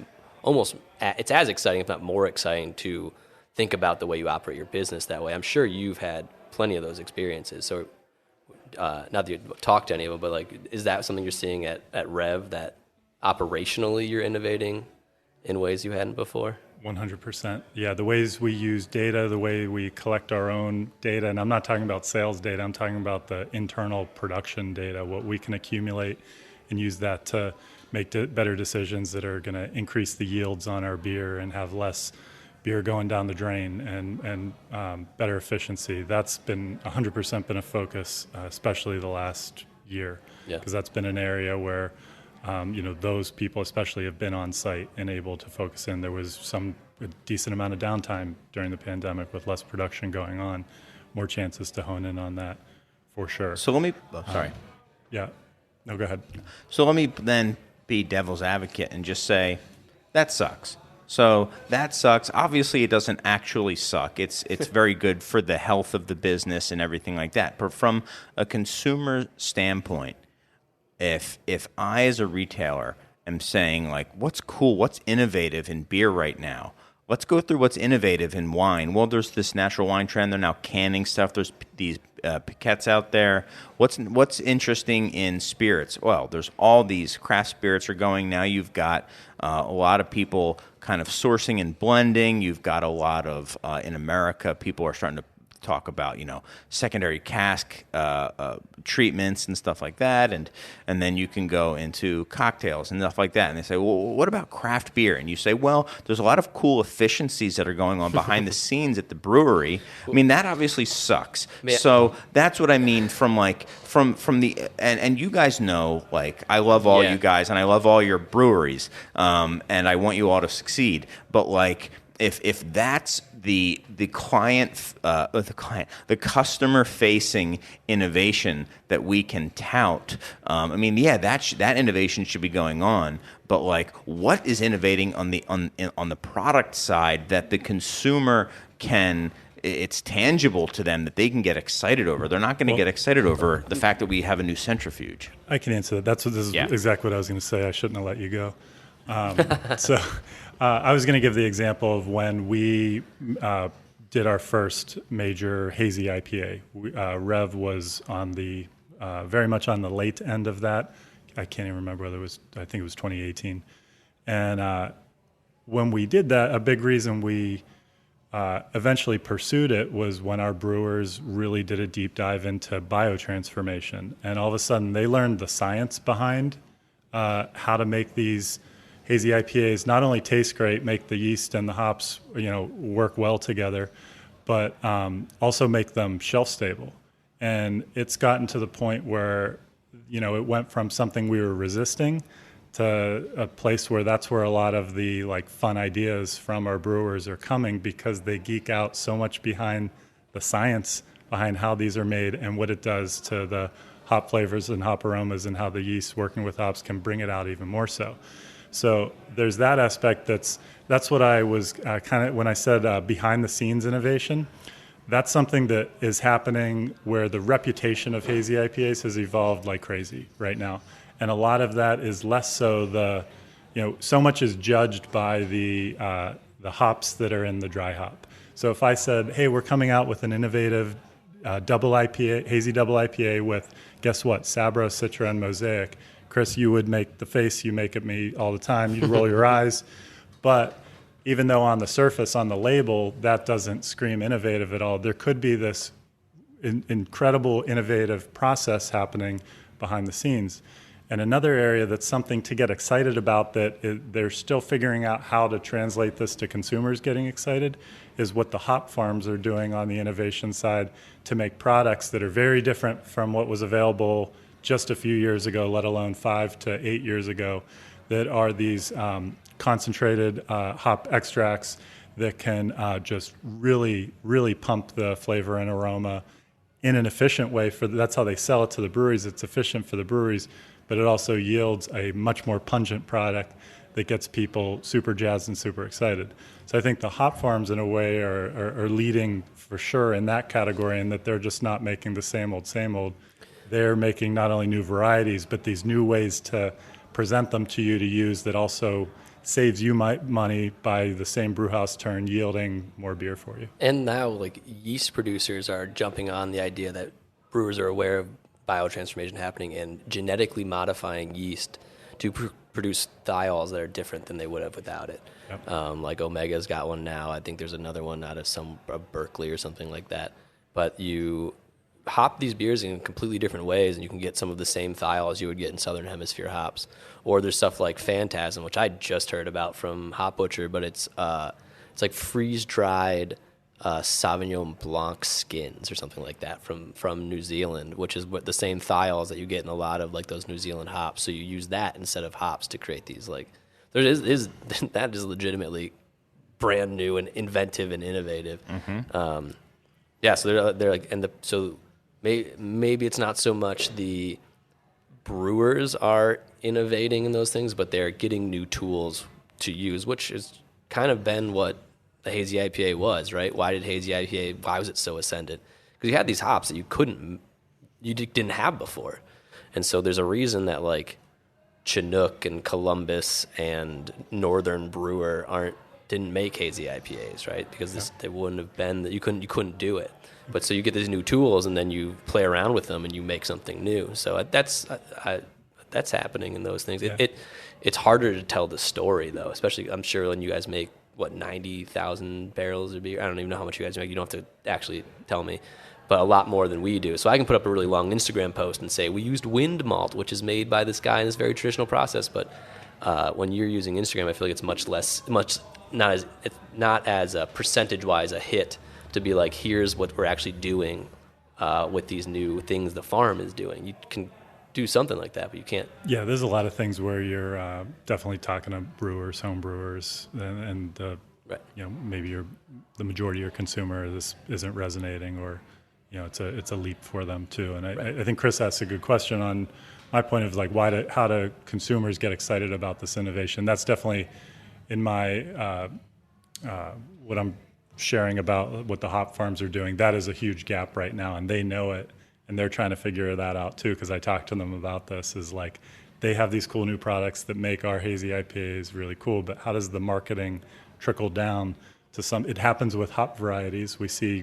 as exciting, if not more exciting, to think about the way you operate your business that way. I'm sure you've had plenty of those experiences. So not that you talked to any of them, but like, is that something you're seeing at Rev, that operationally you're innovating in ways you hadn't before? 100%. Yeah, the ways we use data, the way we collect our own data, and I'm not talking about sales data, I'm talking about the internal production data, what we can accumulate and use that to make better decisions that are going to increase the yields on our beer and have less beer going down the drain, and better efficiency. That's been 100% been a focus, especially the last year, because that's been an area where those people especially have been on site and able to focus in. There was a decent amount of downtime during the pandemic with less production going on, more chances to hone in on that for sure. So let me, sorry. No, go ahead. So let me then be devil's advocate and just say, that sucks. So that sucks. Obviously, it doesn't actually suck. It's very good for the health of the business and everything like that. But from a consumer standpoint, if I as a retailer am saying like, what's cool, what's innovative in beer right now? Let's go through what's innovative in wine. Well, there's this natural wine trend. They're now canning stuff. There's these piquettes out there. What's interesting in spirits? Well, there's all these craft spirits are going now. You've got a lot of people kind of sourcing and blending. You've got a lot of, in America, people are starting to talk about, secondary cask treatments and stuff like that, and then you can go into cocktails and stuff like that. And they say, well, what about craft beer? And you say, well, there's a lot of cool efficiencies that are going on behind the scenes at the brewery. I mean, that obviously sucks. So that's what I mean from the and you guys know, like, I love all you guys and I love all your breweries, and I want you all to succeed. But like, if that's the customer facing innovation that we can tout, I mean, that innovation should be going on. But like, what is innovating on the product side that the consumer can? It's tangible to them that they can get excited over. They're not going to get excited over the fact that we have a new centrifuge. I can answer that. This is exactly what I was going to say. I shouldn't have let you go. I was going to give the example of when we did our first major hazy IPA. Rev was on the very much on the late end of that. I can't even remember whether it was. I think it was 2018. And when we did that, a big reason we eventually pursued it was when our brewers really did a deep dive into biotransformation, and all of a sudden they learned the science behind how to make these hazy IPAs not only taste great, make the yeast and the hops, work well together, but also make them shelf stable. And it's gotten to the point where, it went from something we were resisting to a place where that's where a lot of the like fun ideas from our brewers are coming, because they geek out so much behind the science behind how these are made and what it does to the hop flavors and hop aromas, and how the yeast working with hops can bring it out even more so. So there's that aspect. That's what I was kind of, when I said behind the scenes innovation, that's something that is happening where the reputation of hazy IPAs has evolved like crazy right now. And a lot of that is less so so much is judged by the hops that are in the dry hop. So if I said, hey, we're coming out with an innovative double IPA, hazy double IPA with, guess what, Sabro, Citra, and Mosaic, Chris, you would make the face you make at me all the time. You'd roll your eyes. But even though on the surface, on the label, that doesn't scream innovative at all, there could be this incredible innovative process happening behind the scenes. And another area that's something to get excited about, they're still figuring out how to translate this to consumers getting excited, is what the hop farms are doing on the innovation side to make products that are very different from what was available just a few years ago, let alone 5 to 8 years ago, that are these concentrated hop extracts that can just really, really pump the flavor and aroma in an efficient way. That's how they sell it to the breweries. It's efficient for the breweries, but it also yields a much more pungent product that gets people super jazzed and super excited. So I think the hop farms, in a way, are leading for sure in that category, and that they're just not making the same old, same old. They're making not only new varieties, but these new ways to present them to you to use that also saves you money by the same brewhouse turn yielding more beer for you. And now, like, yeast producers are jumping on the idea that brewers are aware of biotransformation happening and genetically modifying yeast to produce thiols that are different than they would have without it. Yep. Like Omega's got one now. I think there's another one out of Berkeley or something like that. But you hop these beers in completely different ways, and you can get some of the same thiols you would get in Southern Hemisphere hops. Or there's stuff like Phantasm, which I just heard about from Hop Butcher, but it's like freeze-dried Sauvignon Blanc skins or something like that from New Zealand, which is what the same thiols that you get in a lot of like those New Zealand hops. So you use that instead of hops to create these that is legitimately brand new and inventive and innovative. Mm-hmm. So they're like, so maybe it's not so much the brewers are innovating in those things, but they're getting new tools to use, which has kind of been what the hazy IPA was, right? Why was it so ascendant? Because you had these hops that you didn't have before. And so there's a reason that like Chinook and Columbus and Northern Brewer didn't make hazy IPAs, right? Because they wouldn't have been that you couldn't do it. But so you get these new tools, and then you play around with them, and you make something new. So that's happening in those things. Yeah. It's harder to tell the story though, especially I'm sure when you guys make 90,000 barrels of beer. I don't even know how much you guys make. You don't have to actually tell me, but a lot more than we do. So I can put up a really long Instagram post and say we used wind malt, which is made by this guy in this very traditional process. But when you're using Instagram, I feel like it's not as percentage-wise a hit to be like, here's what we're actually doing with these new things the farm is doing. You can do something like that, but you can't. Yeah, there's a lot of things where you're definitely talking to brewers, home brewers, and right. Maybe the majority of your consumer, this isn't resonating, or it's a leap for them too. And right. I think Chris asked a good question on my point of like how do consumers get excited about this innovation? That's definitely in my what I'm sharing about what the hop farms are doing. That is a huge gap right now, and they know it. And they're trying to figure that out too, because I talked to them about this. Is like they have these cool new products that make our hazy IPAs really cool, but how does the marketing trickle down to some? It happens with hop varieties. We see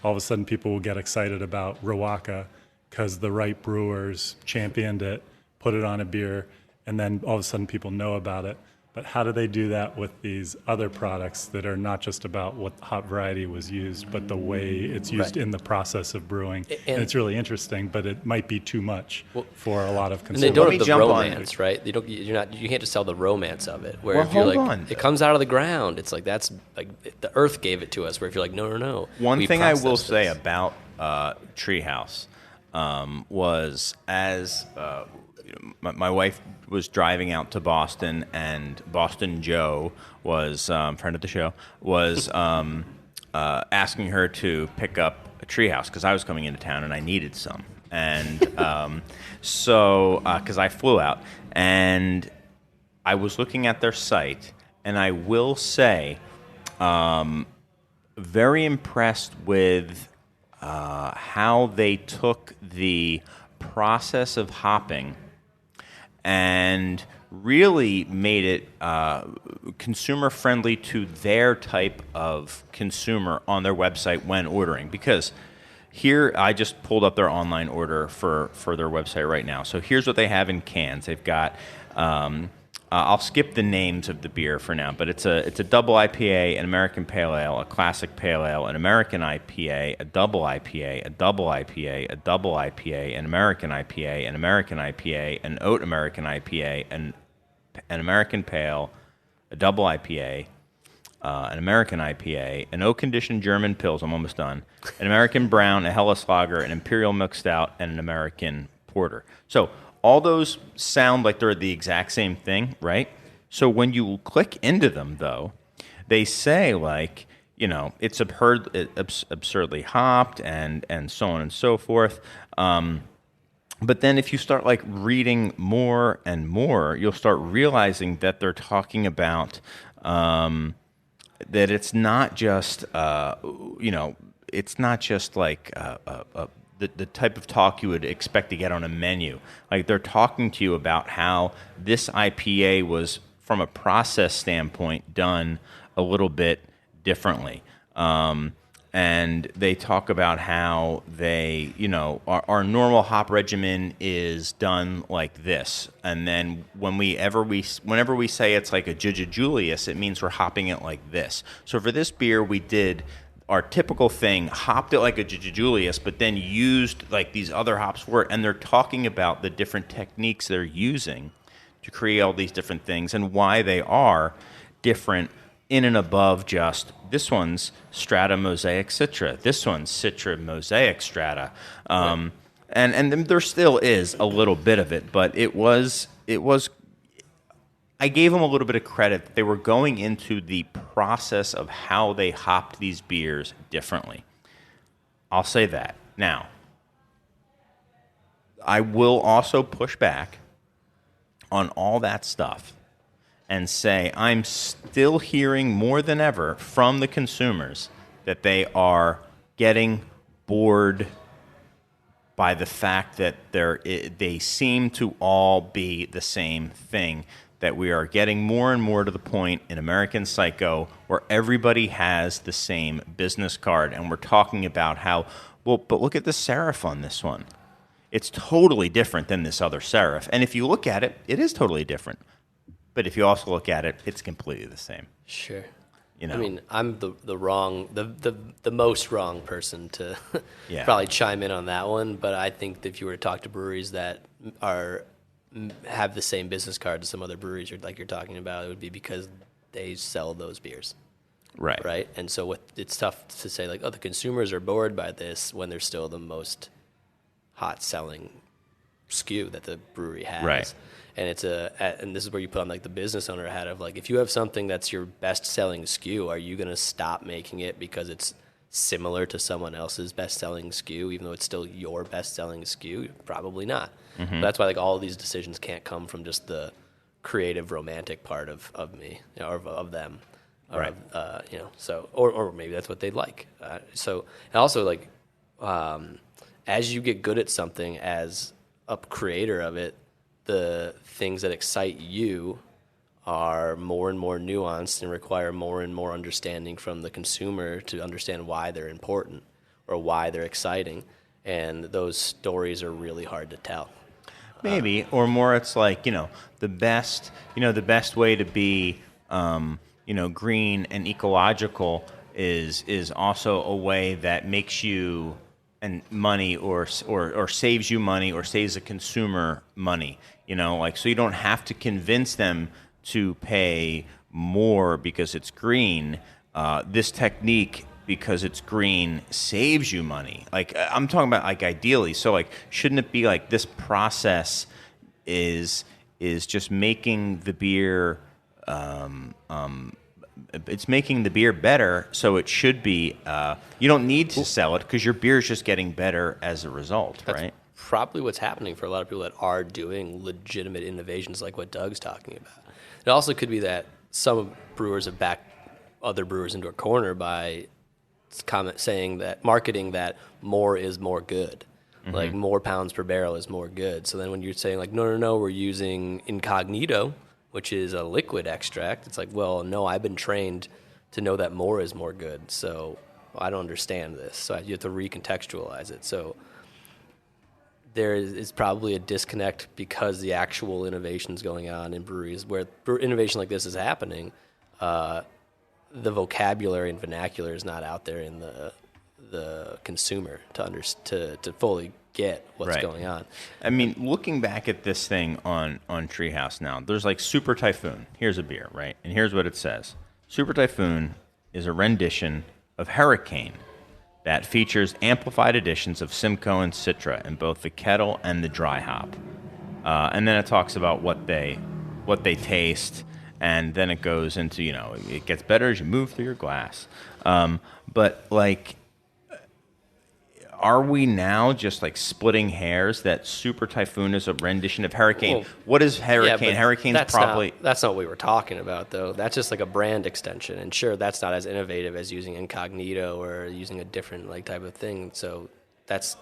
all of a sudden people will get excited about Rawaka because the right brewers championed it, put it on a beer, and then all of a sudden people know about it. But how do they do that with these other products that are not just about what hop variety was used, but the way it's used Right. in the process of brewing? And- And it's really interesting, but it might be too much for a lot of And they consumers. don't let have me the jump on romance, right? You can't just sell the romance of it. Where Well, if you're hold like, on. it comes out of the ground, it's like that's like the earth gave it to us. Where if you're like, no, One we thing I will processed say this. about Treehouse was as my wife was driving out to Boston, and Boston Joe was friend of the show was asking her to pick up a Treehouse because I was coming into town and I needed some, and so because I flew out and I was looking at their site, and I will say, very impressed with how they took the process of hopping and really made it consumer friendly to their type of consumer on their website when ordering. Because here, I just pulled up their online order for their website right now. So here's what they have in cans. They've got I'll skip the names of the beer for now, but it's a double IPA, an American Pale Ale, a classic Pale Ale, an American IPA, a double IPA, a double IPA, a double IPA, an American IPA, an American IPA, an Oat American IPA, an American Pale, a double IPA, an American IPA, an oak-conditioned German Pils, I'm almost done, an American Brown, a Helles Lager, an Imperial Milk Stout, and an American Porter. So all those sound like they're the exact same thing, right? So when you click into them, though, they say, like, you know, it's absurdly hopped and so on and so forth. But then if you start, like, reading more and more, you'll start realizing that they're talking about that it's not just, it's not just like the type of talk you would expect to get on a menu. Like, they're talking to you about how this IPA was, from a process standpoint, done a little bit differently. And they talk about how they, our normal hop regimen is done like this. And then whenever we say it's like a Giga Julius, it means we're hopping it like this. So for this beer, we did our typical thing, hopped it like a Giga Julius, but then used like these other hops for it. And they're talking about the different techniques they're using to create all these different things and why they are different in and above just this one's Strata Mosaic Citra, this one's Citra Mosaic Strata. And then there still is a little bit of it, but it was I gave them a little bit of credit. They were going into the process of how they hopped these beers differently. I'll say that. Now, I will also push back on all that stuff and say I'm still hearing more than ever from the consumers that they are getting bored by the fact that they seem to all be the same thing, that we are getting more and more to the point in American Psycho where everybody has the same business card, and we're talking about how, well, but look at the serif on this one. It's totally different than this other serif. And if you look at it, it is totally different. But if you also look at it, it's completely the same. Sure. You know? I mean, I'm the most wrong person to Yeah. probably chime in on that one. But I think that if you were to talk to breweries that have the same business card as some other breweries, like you're talking about, it would be because they sell those beers. Right. And so it's tough to say, like, oh, the consumers are bored by this when they're still the most hot selling SKU that the brewery has. Right. And and this is where you put on, like, the business owner hat of, like, if you have something that's your best selling SKU, are you going to stop making it because it's similar to someone else's best selling SKU, even though it's still your best selling SKU? Probably not. Mm-hmm. But that's why, like, all of these decisions can't come from just the creative romantic part of me, or of them. Or, Right. So, or maybe that's what they like. And also, like, as you get good at something as a creator of it, the things that excite you are more and more nuanced and require more and more understanding from the consumer to understand why they're important or why they're exciting. And those stories are really hard to tell. Maybe, or more it's like, the best way to be, green and ecological is also a way that makes you and money or saves you money or saves the consumer money, so you don't have to convince them to pay more because it's green. This technique, because it's green, saves you money. Like, I'm talking about, like, ideally. So, like, shouldn't it be like this process is just making the beer, it's making the beer better. So it should be. You don't need to sell it because your beer is just getting better as a result, right? Probably what's happening for a lot of people that are doing legitimate innovations like what Doug's talking about. It also could be that some brewers have backed other brewers into a corner by marketing that more is more good. Mm-hmm. Like more pounds per barrel is more good. So then when you're saying like, no, we're using incognito, which is a liquid extract, it's like, well, no, I've been trained to know that more is more good. So I don't understand this. So you have to recontextualize it. So there is probably a disconnect because the actual innovation's going on in breweries where innovation like this is happening. The vocabulary and vernacular is not out there in the consumer to fully get what's going on. I mean, looking back at this thing on Treehouse now, there's like Super Typhoon. Here's a beer, right? And here's what it says. Super Typhoon is a rendition of Hurricane that features amplified additions of Simcoe and Citra in both the kettle and the dry hop. And then it talks about what they taste. And then it goes into, it gets better as you move through your glass. But, like, are we now just, like, splitting hairs that Super Typhoon is a rendition of Hurricane? Well, what is Hurricane? Yeah, Hurricane's probably... That's not what we were talking about, though. That's just, like, a brand extension. And, sure, that's not as innovative as using incognito or using a different, like, type of thing. So that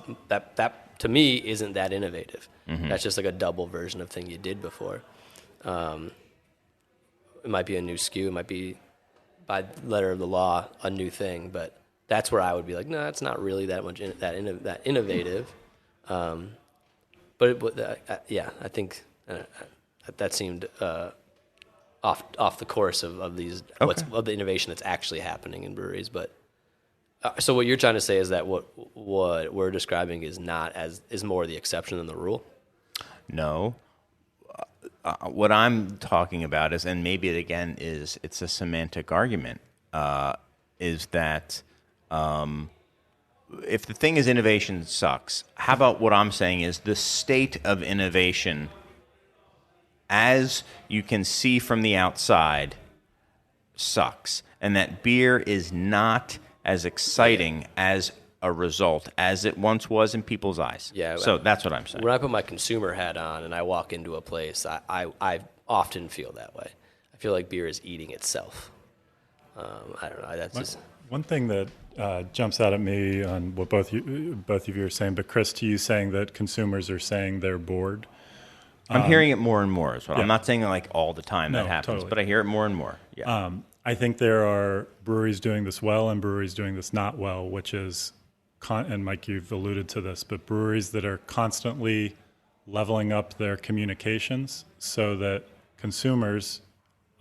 to me, isn't that innovative. Mm-hmm. That's just, like, a double version of thing you did before. It might be a new SKU. It might be, by letter of the law, a new thing. But that's where I would be like, no, it's not really that much that innovative. I think that seemed off the course of these of the innovation that's actually happening in breweries. But so what you're trying to say is that what we're describing is more the exception than the rule? No. What I'm talking about is, and maybe it's a semantic argument, is that if the thing is innovation sucks, how about what I'm saying is the state of innovation, as you can see from the outside, sucks, and that beer is not as exciting as a result as it once was in people's eyes. Yeah. So that's what I'm saying. When I put my consumer hat on and I walk into a place, I often feel that way. I feel like beer is eating itself. I don't know. That's just one thing that jumps out at me on what both of you are saying, but Chris, to you saying that consumers are saying they're bored. I'm hearing it more and more. I'm not saying like all the time that happens, totally. But I hear it more and more. Yeah. I think there are breweries doing this well and breweries doing this not well, which is, and Mike, you've alluded to this, but breweries that are constantly leveling up their communications so that consumers,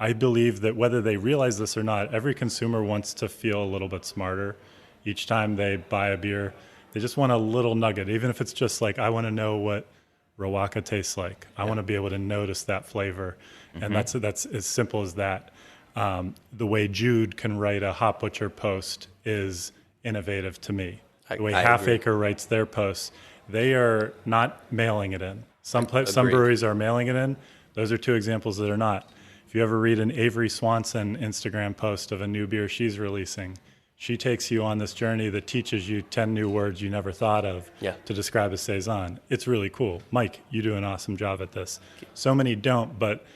I believe that whether they realize this or not, every consumer wants to feel a little bit smarter each time they buy a beer. They just want a little nugget, even if it's just like, I want to know what Rawaka tastes like. I want to be able to notice that flavor. Mm-hmm. And that's as simple as that. The way Jude can write a Hop Butcher post is innovative to me. The way Half Acre writes their posts, they are not mailing it in. Some breweries are mailing it in. Those are two examples that are not. If you ever read an Avery Swanson Instagram post of a new beer she's releasing, she takes you on this journey that teaches you 10 new words you never thought of to describe a Saison. It's really cool. Mike, you do an awesome job at this. So many don't, but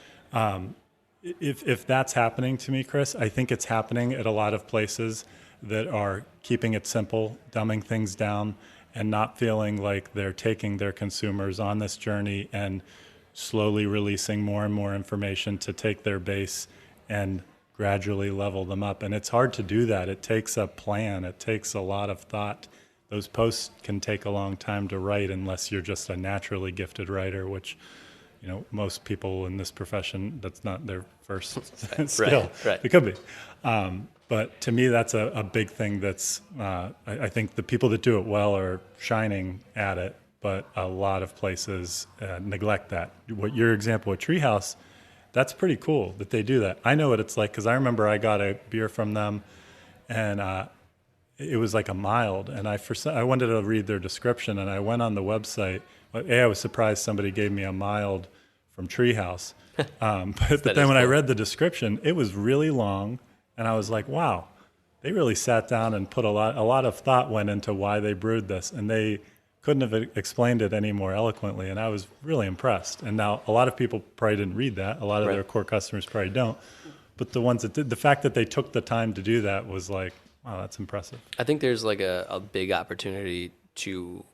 if that's happening to me, Chris, I think it's happening at a lot of places that are keeping it simple, dumbing things down, and not feeling like they're taking their consumers on this journey and slowly releasing more and more information to take their base and gradually level them up. And it's hard to do that. It takes a plan. It takes a lot of thought. those posts can take a long time to write unless you're just a naturally gifted writer, which, most people in this profession, that's not their first skill. Right. It could be. But to me, that's a big thing that's, I think the people that do it well are shining at it, but a lot of places neglect that. What your example with Treehouse, that's pretty cool that they do that. I know what it's like because I remember I got a beer from them, and it was like a mild, and I wanted to read their description, and I went on the website. I was surprised somebody gave me a mild from Treehouse, but then when I read the description, it was really long, and I was like, wow, they really sat down and put a lot of thought went into why they brewed this, and they couldn't have explained it any more eloquently, and I was really impressed. And now a lot of people probably didn't read that. A lot of their core customers probably don't. But the ones that did, the fact that they took the time to do that was like, wow, that's impressive. I think there's like a big opportunity to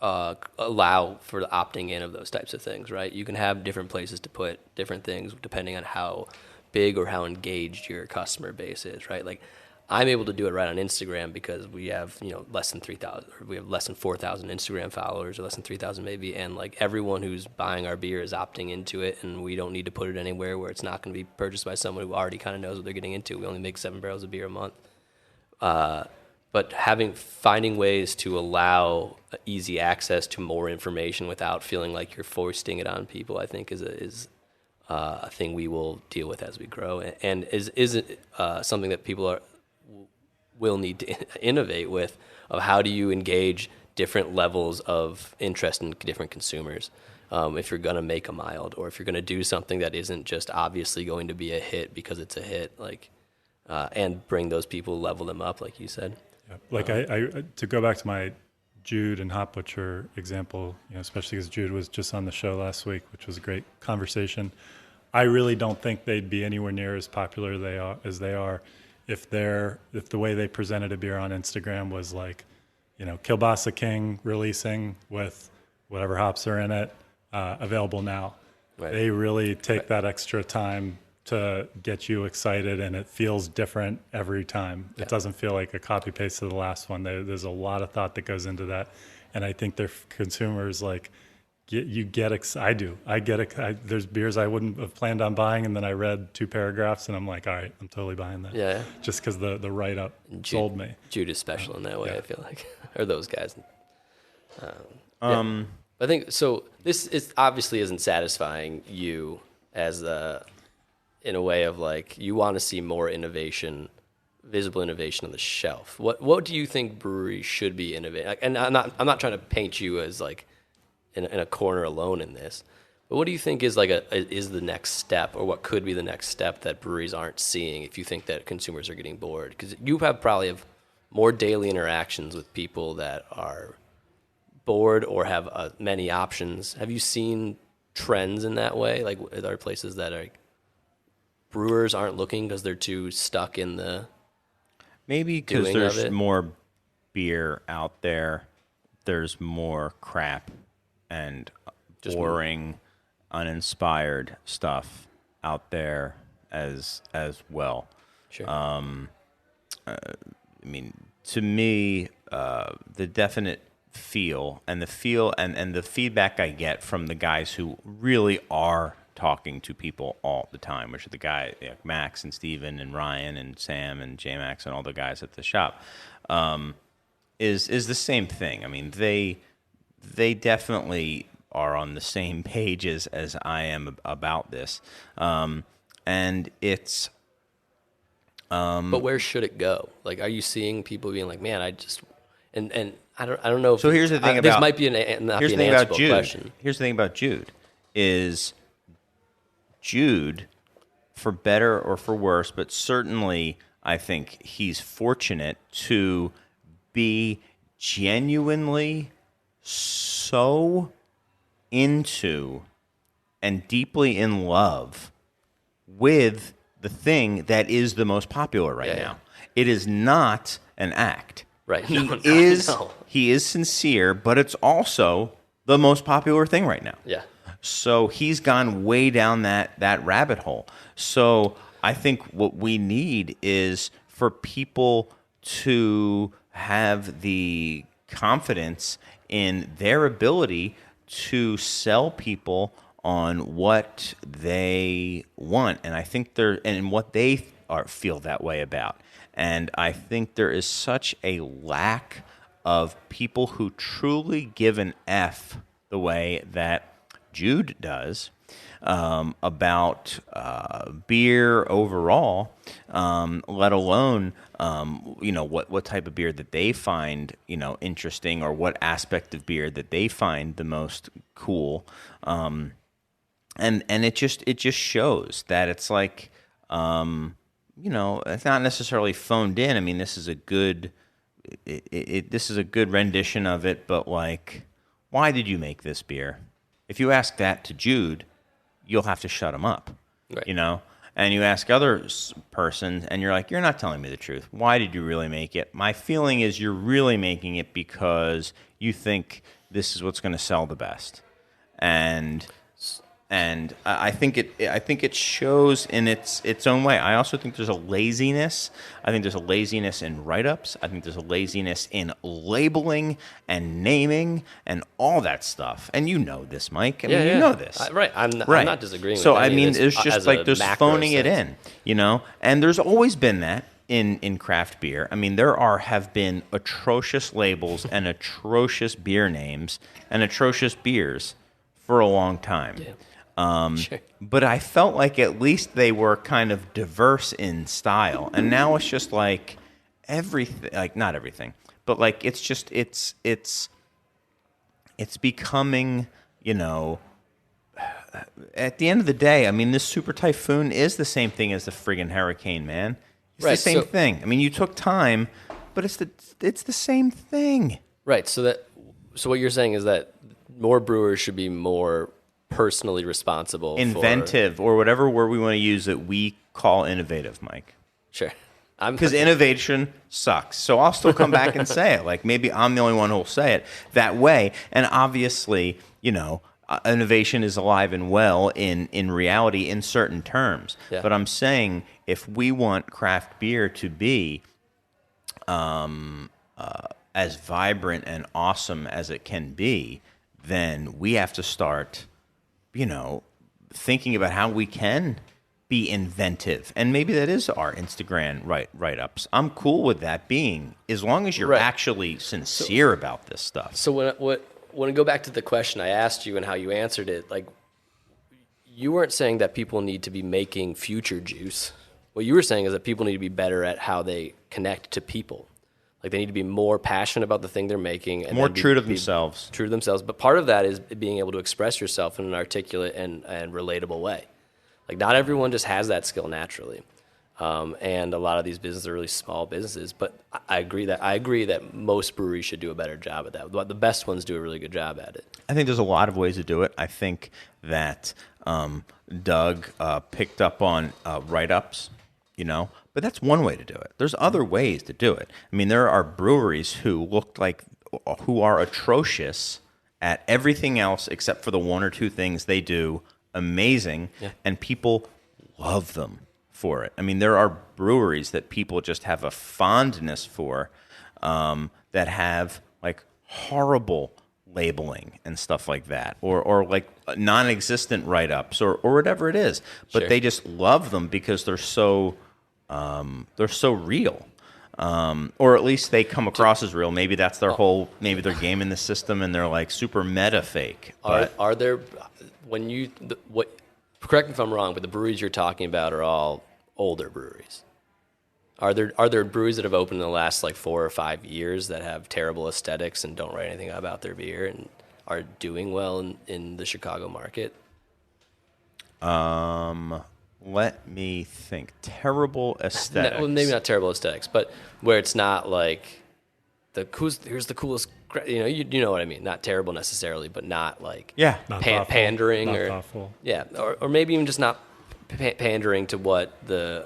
allow for the opting in of those types of things, right? You can have different places to put different things depending on how big or how engaged your customer base is, right? Like, I'm able to do it right on Instagram because we have, less than 3,000, or we have less than 4,000 Instagram followers, or less than 3,000 maybe, and like everyone who's buying our beer is opting into it, and we don't need to put it anywhere where it's not going to be purchased by someone who already kind of knows what they're getting into. We only make 7 barrels of beer a month. But finding ways to allow easy access to more information without feeling like you're foisting it on people, I think is a thing we will deal with as we grow, and is something that people will need to innovate with, of how do you engage different levels of interest in different consumers. If you're going to make a mild, or if you're going to do something that isn't just obviously going to be a hit because it's a hit, like, and bring those people, level them up, like you said. Yeah. Like I to go back to my Jude and Hop Butcher example, especially because Jude was just on the show last week, which was a great conversation. I really don't think they'd be anywhere near as popular as they are if the way they presented a beer on Instagram was like, Kielbasa King releasing with whatever hops are in it, available now. Right. They really take that extra time to get you excited, and it feels different every time. Yeah. It doesn't feel like a copy paste of the last one. There's a lot of thought that goes into that, and I think their consumers I do. There's beers I wouldn't have planned on buying, and then I read 2 paragraphs, and I'm like, all right, I'm totally buying that. Yeah. Just because the write-up sold me. Jude is special in that way, I feel like. Or those guys. I think, so this obviously isn't satisfying you as in a way of like, you want to see more innovation, visible innovation on the shelf. What do you think breweries should be innovating? Like, and I'm not trying to paint you as like, in a corner alone in this, but what do you think is is the next step, or what could be the next step that breweries aren't seeing if you think that consumers are getting bored? Because you probably have more daily interactions with people that are bored or have many options. Have you seen trends in that way? Like, are there places that brewers aren't looking because they're too stuck in the maybe because there's more beer out there, there's more crap and just boring, uninspired stuff out there as well. Sure. To me, the definite feel and the feedback I get from the guys who really are talking to people all the time, which are the guys like Max and Steven and Ryan and Sam and J-Max and all the guys at the shop, is the same thing. I mean, they definitely are on the same pages as I am about this. And it's... but where should it go? Like, are you seeing people being like, man, I just... And I don't know if... So here's the thing about... This might be an answerable question. Here's the thing about Jude, is Jude, for better or for worse, but certainly I think he's fortunate to be genuinely so into and deeply in love with the thing that is the most popular right now. It is not an act. Right. He is sincere, but it's also the most popular thing right now. Yeah. So he's gone way down that rabbit hole. So I think what we need is for people to have the confidence in their ability to sell people on what they want, and I think and what they feel that way about. And I think there is such a lack of people who truly give an F the way that Jude does about beer overall, let alone what type of beer that they find interesting, or what aspect of beer that they find the most cool. And it just shows that it's like it's not necessarily phoned in. I mean, this is a good this is a good rendition of it, but like, why did you make this beer? If you ask that to Jude, you'll have to shut him up, Right. And you ask other persons, and you're like, you're not telling me the truth. Why did you really make it? My feeling is you're really making it because you think this is what's going to sell the best, and I think it shows in its own way. I also think there's a laziness. I think there's a laziness in write-ups. I think there's a laziness in labeling and naming and all that stuff. And you know this, Mike. I mean, you know this. Right. I'm not disagreeing with So, any I of mean, this there's just as like a there's macro phoning it sense. in, And there's always been that in craft beer. I mean, have been atrocious labels and atrocious beer names and atrocious beers for a long time. Yeah. Sure. But I felt like at least they were kind of diverse in style, and now it's just like everything, like not everything, but like it's just it's becoming, at the end of the day, I mean, this Super Typhoon is the same thing as the friggin' Hurricane, man. It's the same thing. I mean, you took time, but it's the same thing. Right. So what you're saying is that more brewers should be more personally responsible, Inventive, or whatever word we want to use that we call innovative, Mike. Sure. Because innovation sucks. So I'll still come back and say it. Like, maybe I'm the only one who will say it that way. And obviously, innovation is alive and well in reality in certain terms. Yeah. But I'm saying if we want craft beer to be as vibrant and awesome as it can be, then we have to start thinking about how we can be inventive. And maybe that is our Instagram write-ups. I'm cool with that being, as long as you're actually sincere about this stuff. So when I go back to the question I asked you and how you answered it, like, you weren't saying that people need to be making future juice. What you were saying is that people need to be better at how they connect to people. Like, they need to be more passionate about the thing they're making. And more true to themselves. True to themselves. But part of that is being able to express yourself in an articulate and relatable way. Like, not everyone just has that skill naturally. And a lot of these businesses are really small businesses. But I agree that most breweries should do a better job at that. The best ones do a really good job at it. I think there's a lot of ways to do it. I think that Doug picked up on write-ups, but that's one way to do it. There's other ways to do it. I mean, there are breweries who are atrocious at everything else except for the one or two things they do amazing, and people love them for it. I mean, there are breweries that people just have a fondness for that have like horrible labeling and stuff like that, or like non-existent write-ups or whatever it is, but they just love them because they're so real, or at least they come across as real. Maybe that's their maybe they're gaming the system and they're like super meta fake. Are there, correct me if I'm wrong, but the breweries you're talking about are all older breweries. Are there breweries that have opened in the last like 4 or 5 years that have terrible aesthetics and don't write anything about their beer and are doing well in the Chicago market? Let me think. Terrible aesthetics. No, well, maybe not terrible aesthetics, but where it's not like here's the coolest. You know what I mean. Not terrible necessarily, but not like Not pandering not or thoughtful. or maybe even just not pandering to what the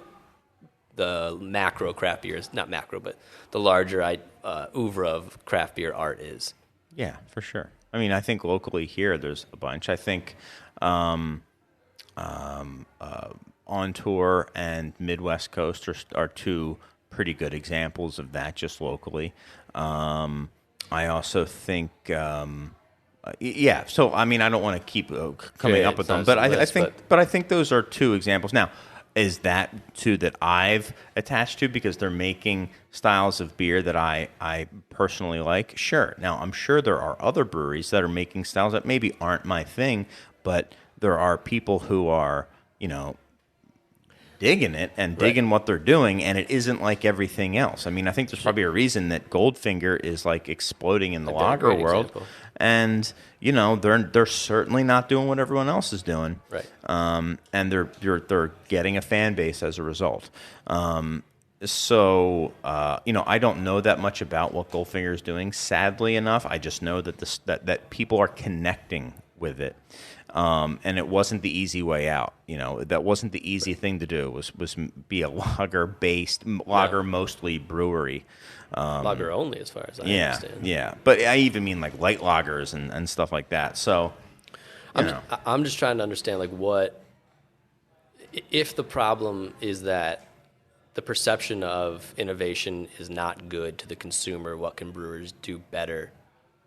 macro craft beer is. Not macro, but the larger oeuvre of craft beer art is. Yeah, for sure. I mean, I think locally here there's a bunch. I think On Tour and Midwest Coast are two pretty good examples of that just locally. I also think, yeah. So I mean, I don't want to keep coming Yeah, up with it's not them, but just a I list, think, but I think those are two examples. Now, is that two that I've attached to because they're making styles of beer that I personally like? Sure. Now, I'm sure there are other breweries that are making styles that maybe aren't my thing, but there are people who are, digging it and digging what they're doing, and it isn't like everything else. I mean, I think there's probably a reason that Goldfinger is like exploding in the lager world, and they're certainly not doing what everyone else is doing, Right. And they're getting a fan base as a result. So I don't know that much about what Goldfinger is doing. Sadly enough, I just know that that people are connecting with it. And it wasn't the easy way out. That wasn't the easy thing to do. Was be a lager mostly brewery. Lager only, as far as I understand. Yeah. But I even mean like light lagers and stuff like that. So, I'm just trying to understand, like, what if the problem is that the perception of innovation is not good to the consumer. What can brewers do better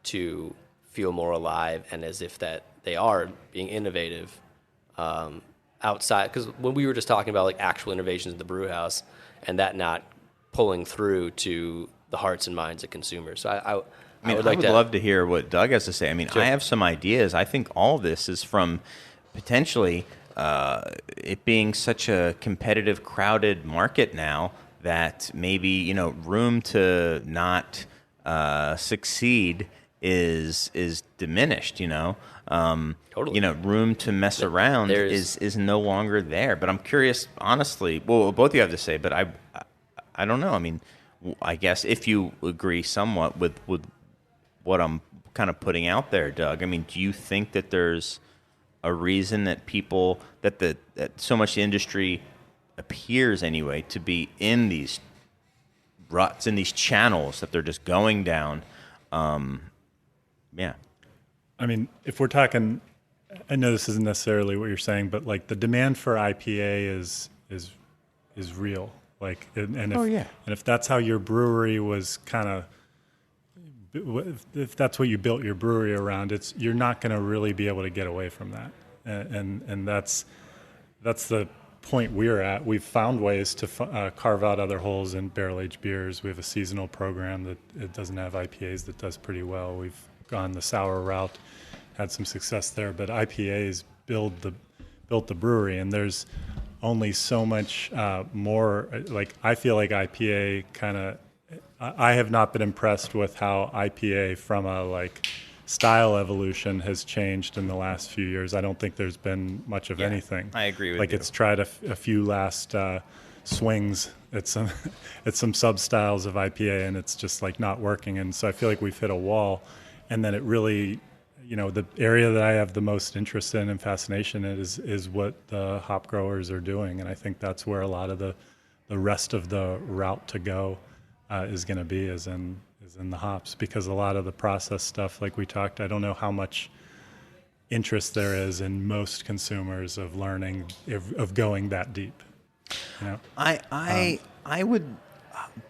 to feel more alive and as if that they are being innovative outside? Because when we were just talking about like actual innovations in the brew house and that not pulling through to the hearts and minds of consumers. So I would love to hear what Doug has to say. I mean, Sure. I have some ideas. I think all this is from potentially it being such a competitive, crowded market now that maybe room to not succeed is diminished. Totally. Room to mess around is no longer there. But I'm curious, honestly. Well, both of you have to say, but I don't know. I mean, I guess if you agree somewhat with what I'm kind of putting out there, Doug. I mean, do you think that there's a reason that that so much industry appears anyway to be in these ruts, in these channels that they're just going down? Yeah. I mean, if we're talking, I know this isn't necessarily what you're saying, but like the demand for IPA is real. Like, and if that's how your brewery was kind of, if that's what you built your brewery around, you're not going to really be able to get away from that. And that's the point we're at. We've found ways to carve out other holes in barrel-aged beers. We have a seasonal program that it doesn't have IPAs that does pretty well. We've gone the sour route, had some success there, but IPAs built the brewery, and there's only so much more. Like, I feel like IPA kind of, I have not been impressed with how IPA from a like style evolution has changed in the last few years. I don't think there's been much of anything. I agree with like you. It's tried a few last swings at some sub styles of IPA, and it's just like not working. And so I feel like we've hit a wall. And then it really, the area that I have the most interest in and fascination in is what the hop growers are doing. And I think that's where a lot of the rest of the route to go is going to be, is in the hops, because a lot of the process stuff, like we talked, I don't know how much interest there is in most consumers of learning, of going that deep. I would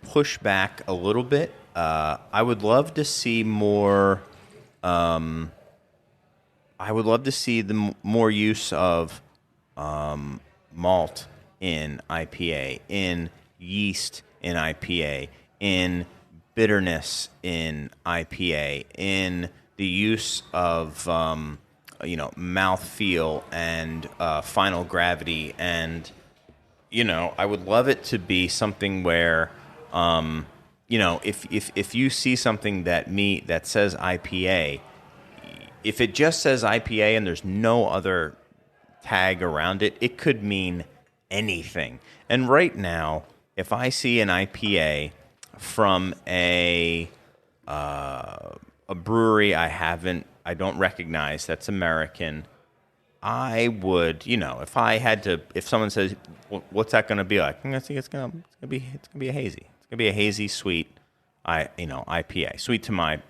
push back a little bit. I would love to see more. I would love to see the more use of malt in IPA, in yeast in IPA, in bitterness in IPA, in the use of mouthfeel and final gravity, and I would love it to be something where if you see something that says IPA, if it just says IPA and there's no other tag around it, it could mean anything. And right now, if I see an IPA from a brewery I don't recognize that's American, I would, if someone says, what's that going to be like? I think it's going to be a hazy. It's going to be a hazy, sweet, IPA. Sweet to my,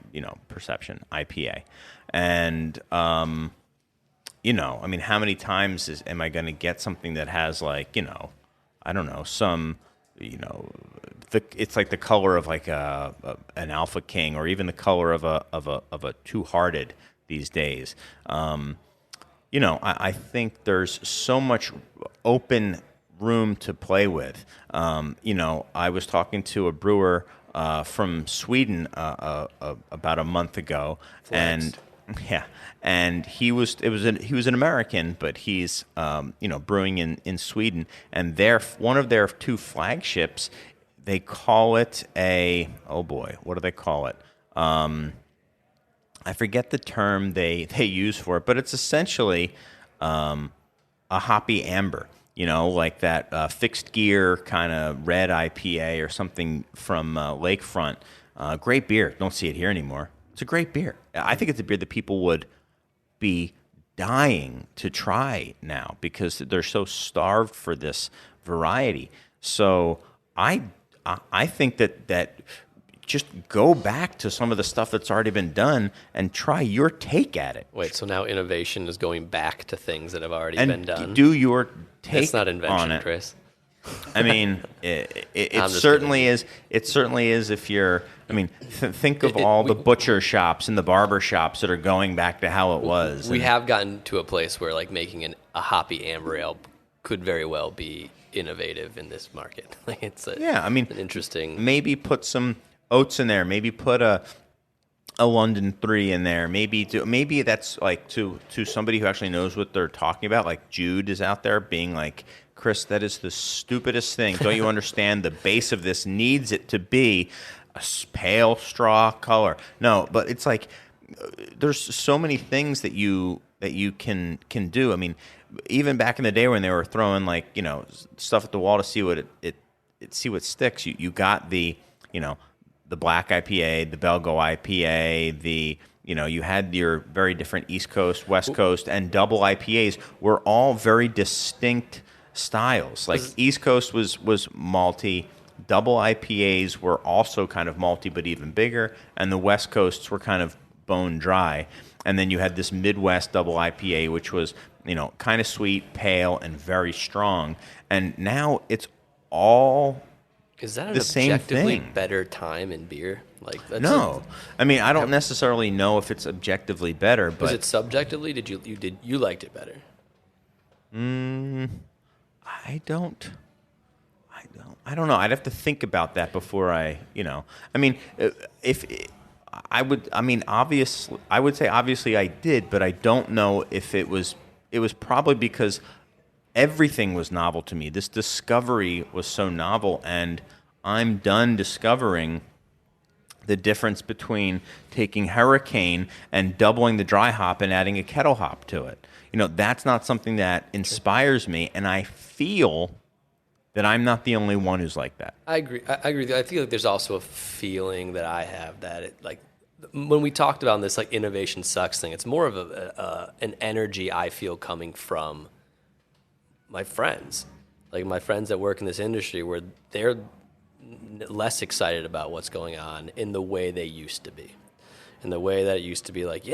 perception, IPA. And, I mean, how many times am I going to get something that has like, I don't know, some, it's like the color of like an Alpha King, or even the color of a Two Hearted these days. I think there's so much open room to play with. I was talking to a brewer from Sweden about a month ago, and he was an American, but he's brewing in Sweden, and one of their two flagships, they call it what do they call it? I forget the term they use for it, but it's essentially a hoppy amber. Like that fixed gear kind of red IPA or something from Lakefront. Great beer. Don't see it here anymore. It's a great beer. I think it's a beer that people would be dying to try now because they're so starved for this variety. So I think that just go back to some of the stuff that's already been done and try your take at it. Wait, so now innovation is going back to things that have already and been done? Do your take It's not invention, on it. Chris. I mean, it just certainly kidding. is. It certainly is. If you're, think of all the butcher shops and the barber shops that are going back to how it was. We have gotten to a place where like making a hoppy amber ale could very well be innovative in this market. Like it's an interesting. Maybe put some oats in there. Maybe put a London 3 in there. Maybe that's like to somebody who actually knows what they're talking about. Like Jude is out there being like, Chris, that is the stupidest thing. Don't you understand? The base of this needs it to be a pale straw color. No, but it's like there's so many things that you can do. I mean, even back in the day when they were throwing like stuff at the wall to see what see what sticks. You got the black IPA, the Belgo IPA, you had your very different East Coast, West Coast, and double IPAs were all very distinct styles. Like East Coast was malty, double IPAs were also kind of malty but even bigger, and the West Coasts were kind of bone dry. And then you had this Midwest double IPA, which was kind of sweet, pale, and very strong. And now it's all Is that an the same objectively thing. better time in beer? Like that's No, I don't necessarily know if it's objectively better, but Was it subjectively? Did you liked it better? I don't know. I'd have to think about that before if I would, obviously, I would say obviously I did, but I don't know if it was probably because everything was novel to me. This discovery was so novel, and I'm done discovering the difference between taking Hurricane and doubling the dry hop and adding a kettle hop to it. That's not something that inspires me, and I feel that I'm not the only one who's like that. I agree. I agree. I feel like there's also a feeling that I have that it like when we talked about this like innovation sucks thing. It's more of an energy I feel coming from my friends, like my friends that work in this industry, where they're less excited about what's going on in the way they used to be. In the way that it used to be like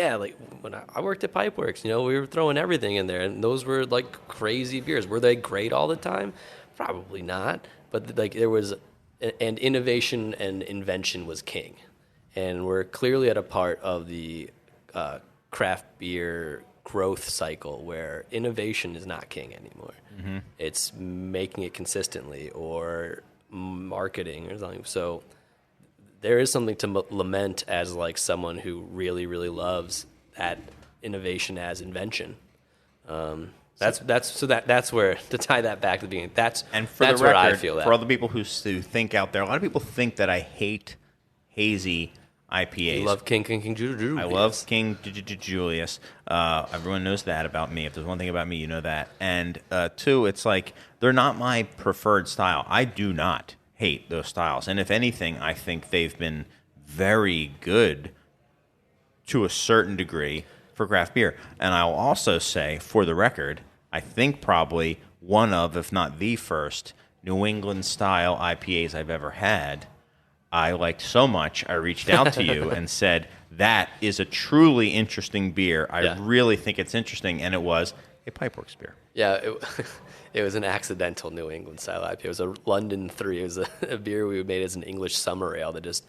when I worked at Pipeworks, we were throwing everything in there, and those were like crazy beers. Were they great all the time? Probably not. But like there was, and innovation and invention was king. And we're clearly at a part of the craft beer growth cycle where innovation is not king anymore. Mm-hmm. It's making it consistently or marketing or something. So there is something to lament as like someone who really, really loves that innovation as invention. That's where, to tie that back to the beginning, that's the where record, I feel that. For other people who think out there, a lot of people think that I hate hazy IPAs. You love King Julius. I love King Julius. Everyone knows that about me. If there's one thing about me, you know that. And two, it's like they're not my preferred style. I do not hate those styles. And if anything, I think they've been very good to a certain degree for craft beer. And I'll also say, for the record, I think probably one of, if not the first, New England style IPAs I've ever had. I liked so much, I reached out to you and said, that is a truly interesting beer. I really think it's interesting. And it was a Pipeworks beer. Yeah, it was an accidental New England style IPA. It was a London 3. It was a beer we made as an English summer ale that just,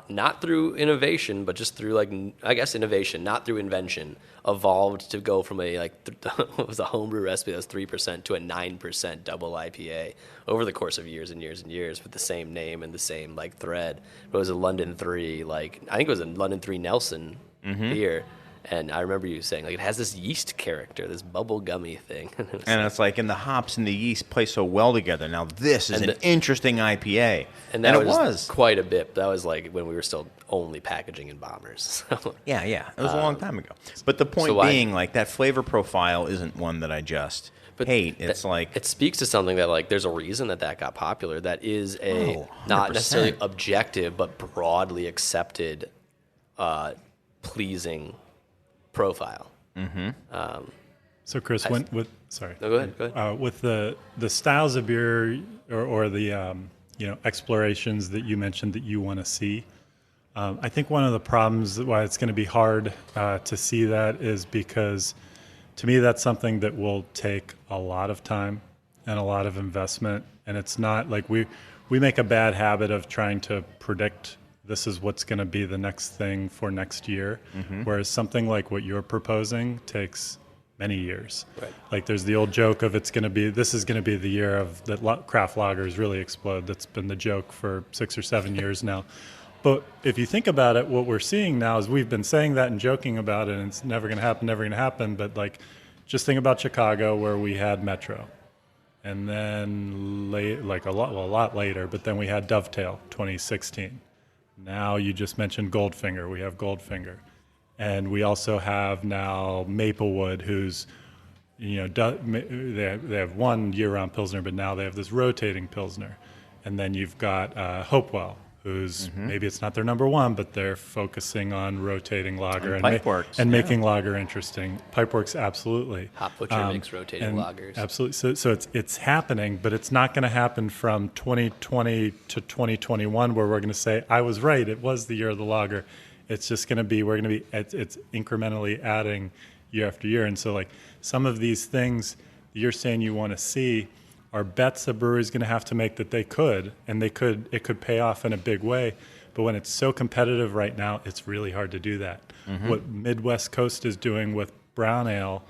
not through innovation, but just through, like, I guess innovation, not through invention, evolved to go from what was a homebrew recipe that was 3% to a 9% double IPA over the course of years and years and years with the same name and the same, like, thread. But it was a London 3, like, I think it was a London 3 Nelson beer. And I remember you saying, like, it has this yeast character, this bubble gummy thing. It's like, and the hops and the yeast play so well together. Now, this is an interesting IPA. And it was quite a bit. That was, like, when we were still only packaging in bombers. Yeah. It was a long time ago. But the point being, like, that flavor profile isn't one that I just hate. It's like... It speaks to something that, like, there's a reason that got popular. That is not necessarily objective, but broadly accepted, pleasing profile. So Chris, No, go ahead. with the styles of beer or the explorations that you mentioned that you want to see, I think one of the problems why it's going to be hard to see that is because, to me, that's something that will take a lot of time and a lot of investment, and it's not like we make a bad habit of trying to predict this is what's going to be the next thing for next year, whereas something like what you're proposing takes many years. Right. Like, there's the old joke of this is going to be the year of that craft lagers really explode. That's been the joke for 6 or 7 years now. But if you think about it, what we're seeing now is we've been saying that and joking about it, and it's never going to happen. But, like, just think about Chicago, where we had Metro, and then a lot later. But then we had Dovetail, 2016. Now you just mentioned Goldfinger. We have Goldfinger, and we also have now Maplewood, who's, they have one year-round Pilsner, but now they have this rotating Pilsner. And then you've got Hopewell, who's maybe it's not their number one, but they're focusing on rotating lager and making lager interesting. Pipeworks, absolutely. Hop Butcher makes rotating lagers. Absolutely. So it's happening, but it's not going to happen from 2020 to 2021, where we're going to say, I was right, it was the year of the lager. It's just going to be, it's incrementally adding year after year. And so, like, some of these things you're saying you want to see are bets a brewery is going to have to make that it could pay off in a big way. But when it's so competitive right now, it's really hard to do that. What Midwest Coast is doing with brown ale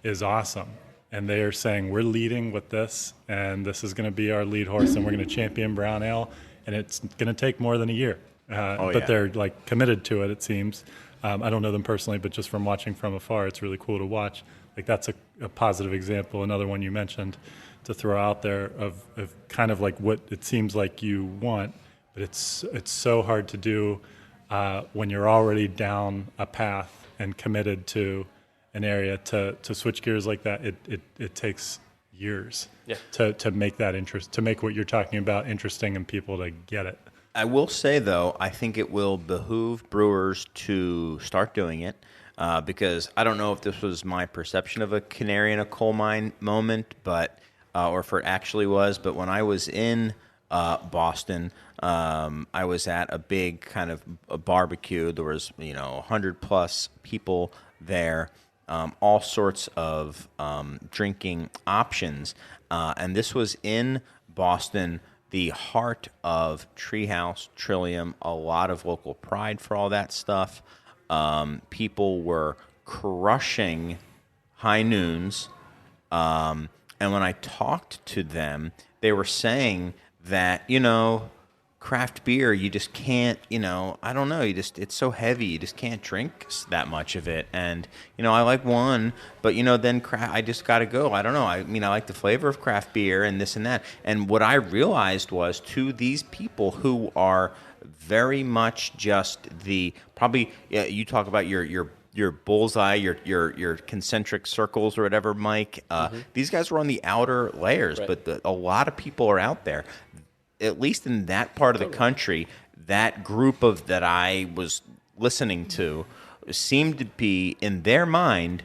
is awesome. And they are saying, we're leading with this, and this is going to be our lead horse, and we're going to champion brown ale, and it's going to take more than a year. But they're, like, committed to it, it seems. I don't know them personally, but just from watching from afar, it's really cool to watch. Like, that's a positive example. Another one you mentioned to throw out there of kind of like what it seems like you want, but it's so hard to do when you're already down a path and committed to an area to switch gears like that. It takes years to make that to make what you're talking about interesting and people to get it. I will say, though, I think it will behoove brewers to start doing it, because I don't know if this was my perception of a canary in a coal mine moment, but or if it actually was. But when I was in Boston, I was at a big kind of a barbecue. There was 100+ people there, all sorts of drinking options, and this was in Boston, the heart of Treehouse, Trillium, a lot of local pride for all that stuff. People were crushing high noons. And when I talked to them, they were saying that, craft beer, you just can't, I don't know, it's so heavy, you just can't drink that much of it. And, I like one, but, then I just got to go. I don't know. I like the flavor of craft beer and this and that. And what I realized was, to these people who are very much just you talk about your bullseye, your concentric circles or whatever, Mike. These guys were on the outer layers, right. But a lot of people are out there, at least in that part of the country. That group that I was listening to seemed to be, in their mind,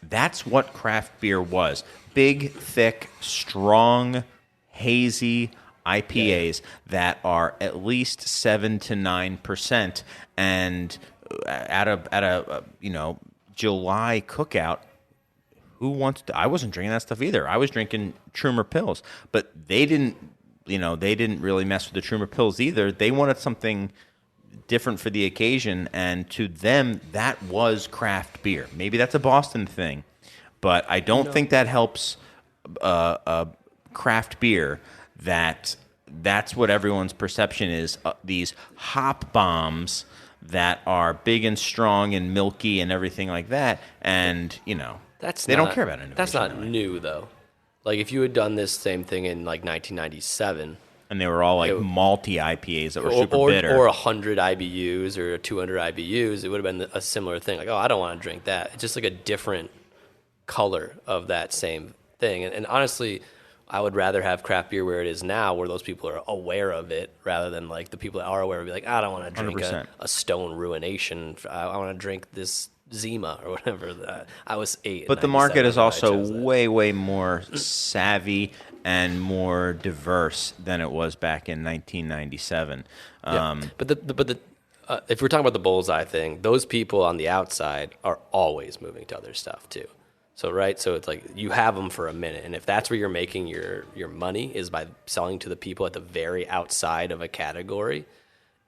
that's what craft beer was. Big, thick, strong, hazy IPAs that are at least 7 to 9%, and at a July cookout, who wants to? I wasn't drinking that stuff either. I was drinking Trumer pills, but they didn't. They didn't really mess with the Trumer pills either. They wanted something different for the occasion, and to them, that was craft beer. Maybe that's a Boston thing, but I don't think that helps craft beer. That's what everyone's perception is. These hop bombs that are big and strong and milky and everything like that, and they don't care about innovation. That's not really. new though. Like if you had done this same thing in like 1997, and they were all like malty IPAs that were super bitter, or 100 IBUs or 200 IBUs, it would have been a similar thing. Like, oh, I don't want to drink that. It's just like a different color of that same thing. And honestly, I would rather have craft beer where it is now, where those people are aware of it, rather than like the people that are aware of it, be like, I don't want to drink a Stone Ruination. I want to drink this Zima or whatever. I was 8. But the market is also way, way more savvy and more diverse than it was back in 1997. But if we're talking about the bullseye thing, those people on the outside are always moving to other stuff too. So it's like you have them for a minute, and if that's where you're making your money is by selling to the people at the very outside of a category,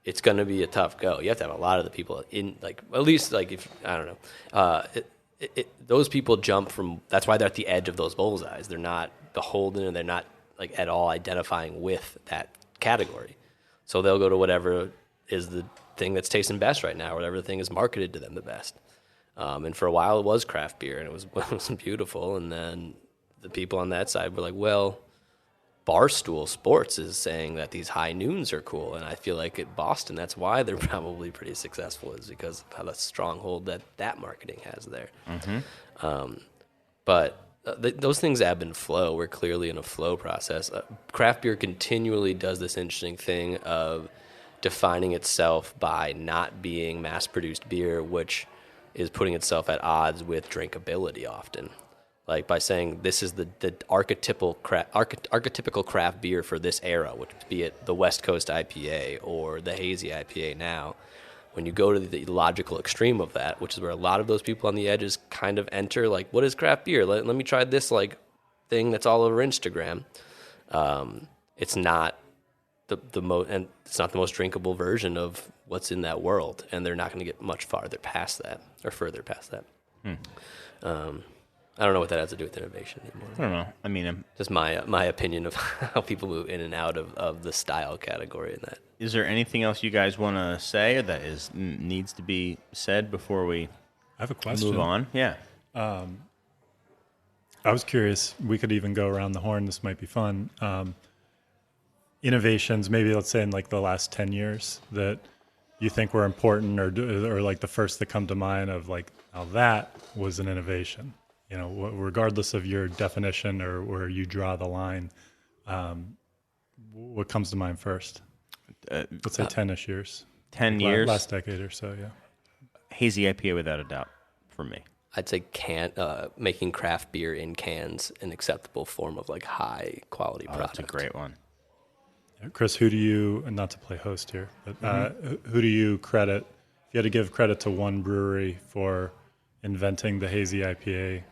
it's going to be a tough go. You have to have a lot of the people in, like, at least like if I don't know, those people jump from. That's why they're at the edge of those bullseyes. They're not beholden, and they're not like at all identifying with that category. So they'll go to whatever is the thing that's tasting best right now, whatever thing is marketed to them the best. And for a while it was craft beer, and it was beautiful. And then the people on that side were like, well, Barstool Sports is saying that these high noons are cool. And I feel like at Boston, that's why they're probably pretty successful, is because of how the stronghold that marketing has there. Mm-hmm. Those things ebb and flow. We're clearly in a flow process. Craft beer continually does this interesting thing of defining itself by not being mass-produced beer, which is putting itself at odds with drinkability often. Like by saying this is the archetypical craft beer for this era, which be it the West Coast IPA or the hazy IPA now. When you go to the logical extreme of that, which is where a lot of those people on the edges kind of enter, like, what is craft beer? Let me try this like thing that's all over Instagram. It's not the most drinkable version of what's in that world, and they're not going to get much further past that. I don't know what that has to do with innovation anymore. I don't know. I mean, just my opinion of how people move in and out of the style category in that. Is there anything else you guys want to say that needs to be said before we I have a question. move on? Yeah. I was curious. We could even go around the horn. This might be fun. Innovations, maybe let's say in like the last 10 years that you think were important, or like the first that come to mind of like, now that was an innovation. Regardless of your definition or where you draw the line, what comes to mind first? Let's say 10-ish years. 10 years? Last decade or so, yeah. Hazy IPA without a doubt for me. I'd say making craft beer in cans an acceptable form of like high quality product. That's a great one. Chris, who do you, and not to play host here, but who do you credit, if you had to give credit to one brewery for inventing the hazy IPA?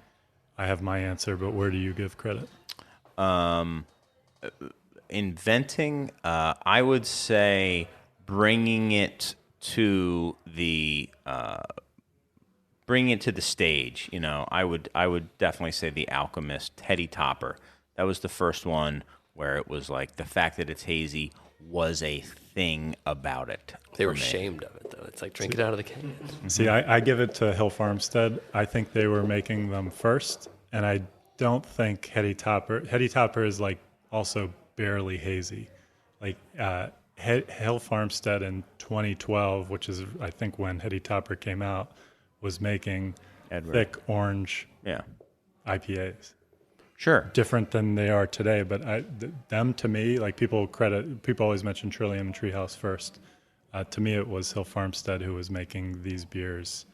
I have my answer, but where do you give credit? Inventing, I would say bringing it to the stage. I would definitely say the Alchemist Heady Topper. That was the first one where it was like the fact that it's hazy was a thing about it. They were ashamed of it, though. It's like, drink it out of the can. See, I give it to Hill Farmstead. I think they were making them first, and I don't think Heady Topper is like also barely hazy. Like Hill Farmstead in 2012, which is I think when Heady Topper came out, was making thick orange IPAs. Sure. Different than they are today, but them to me, like people always mention Trillium and Treehouse first. To me, it was Hill Farmstead who was making these beers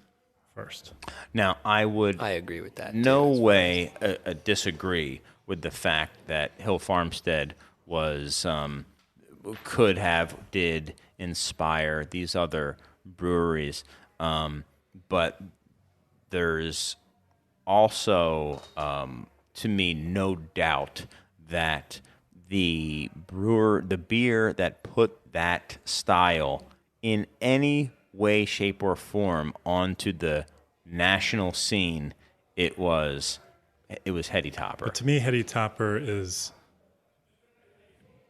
first. Now, I agree with that. No way disagree with the fact that Hill Farmstead did inspire these other breweries, but there's also, to me, no doubt that the beer that put that style in any way, shape, or form onto the national scene, it was Heady Topper. But to me, Heady Topper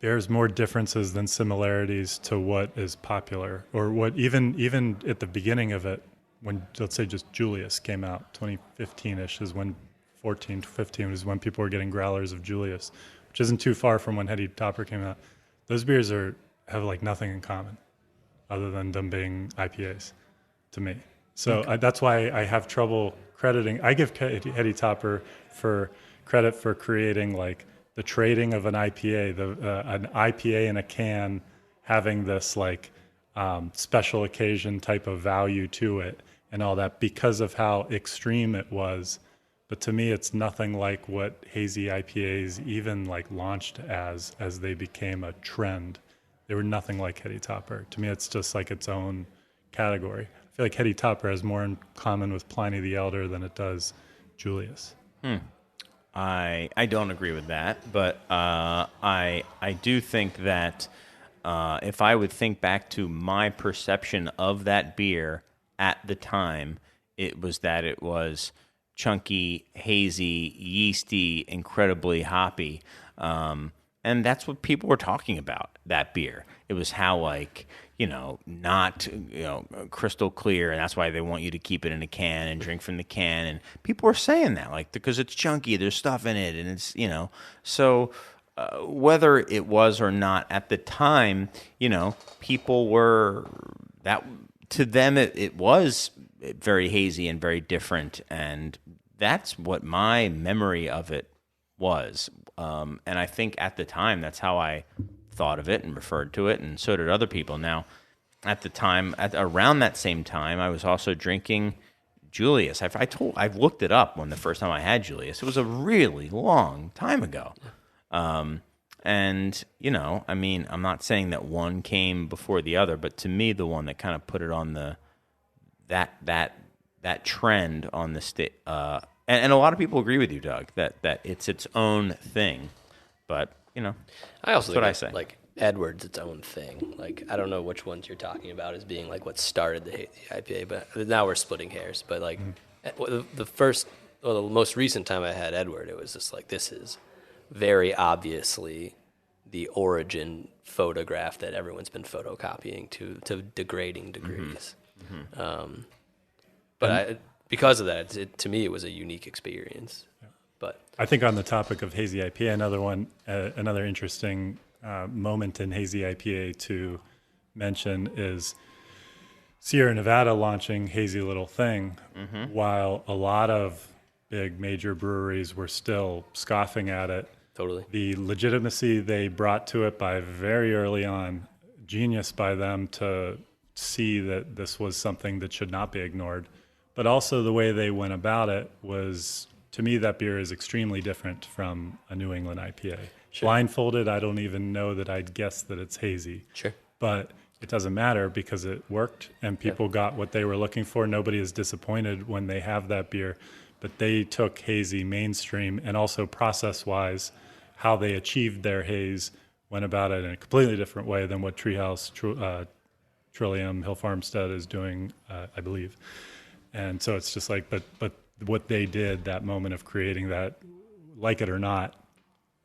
there's more differences than similarities to what is popular, or what even at the beginning of it, when, let's say, just Julius came out, 2015-ish is when, 14 to 15 is when people were getting growlers of Julius, which isn't too far from when Heady Topper came out. Those beers have like nothing in common other than them being IPAs to me. So that's why I have trouble crediting. I give Heady Topper for credit for creating like the trading of an IPA, an IPA in a can having this like special occasion type of value to it and all that because of how extreme it was. But to me, it's nothing like what hazy IPAs even like launched as they became a trend. They were nothing like Heady Topper. To me, it's just like its own category. I feel like Heady Topper has more in common with Pliny the Elder than it does Julius. I don't agree with that, but I do think that if I would think back to my perception of that beer at the time, it was that it was chunky, hazy, yeasty, incredibly hoppy. And that's what people were talking about, that beer. It was how, like, not, crystal clear, and that's why they want you to keep it in a can and drink from the can. And people were saying that, like, because it's chunky, there's stuff in it, and it's, So whether it was or not at the time, people were, that to them, it was very hazy and very different. And that's what my memory of it was. And I think at the time, that's how I thought of it and referred to it, and so did other people. Now, at the time, around that same time, I was also drinking Julius. I've looked it up when the first time I had Julius. It was a really long time ago. And, I'm not saying that one came before the other, but to me, the one that kind of put it on that trend on the and a lot of people agree with you, Doug, that it's its own thing. But, I also that's think what I say. like Edward's its own thing. Like, I don't know which ones you're talking about as being like what started the IPA, but now we're splitting hairs. But like the most recent time I had Edward, it was just like, this is very obviously the origin photograph that everyone's been photocopying to degrading degrees. Because of that, to me, it was a unique experience. Yeah. But I think on the topic of hazy IPA, another interesting moment in hazy IPA to mention is Sierra Nevada launching Hazy Little Thing, while a lot of big major breweries were still scoffing at it. Totally. The legitimacy they brought to it by very early on, genius by them to see that this was something that should not be ignored. But also the way they went about it was, to me, that beer is extremely different from a New England IPA. Sure. Blindfolded, I don't even know that I'd guess that it's hazy. Sure. But it doesn't matter because it worked and people got what they were looking for. Nobody is disappointed when they have that beer. But they took hazy mainstream, and also process-wise, how they achieved their haze, went about it in a completely different way than what Treehouse, Trillium, Hill Farmstead is doing, I believe. And so it's just like, but what they did, that moment of creating that, like it or not,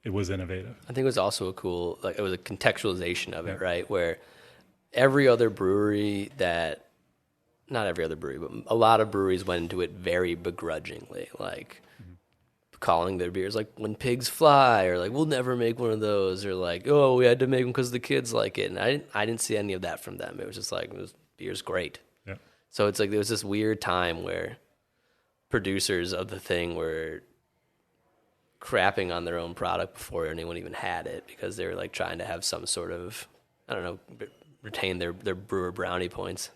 it was innovative. I think it was also it was a contextualization of it, right? Where every other brewery not every other brewery, but a lot of breweries went into it very begrudgingly, like calling their beers like When Pigs Fly, or like, we'll never make one of those, or like, oh, we had to make them because the kids like it. And I didn't see any of that from them. It was just like, beer's great. Yeah. So it's like there was this weird time where producers of the thing were crapping on their own product before anyone even had it, because they were like trying to have some sort of, I don't know, retain their brewer brownie points.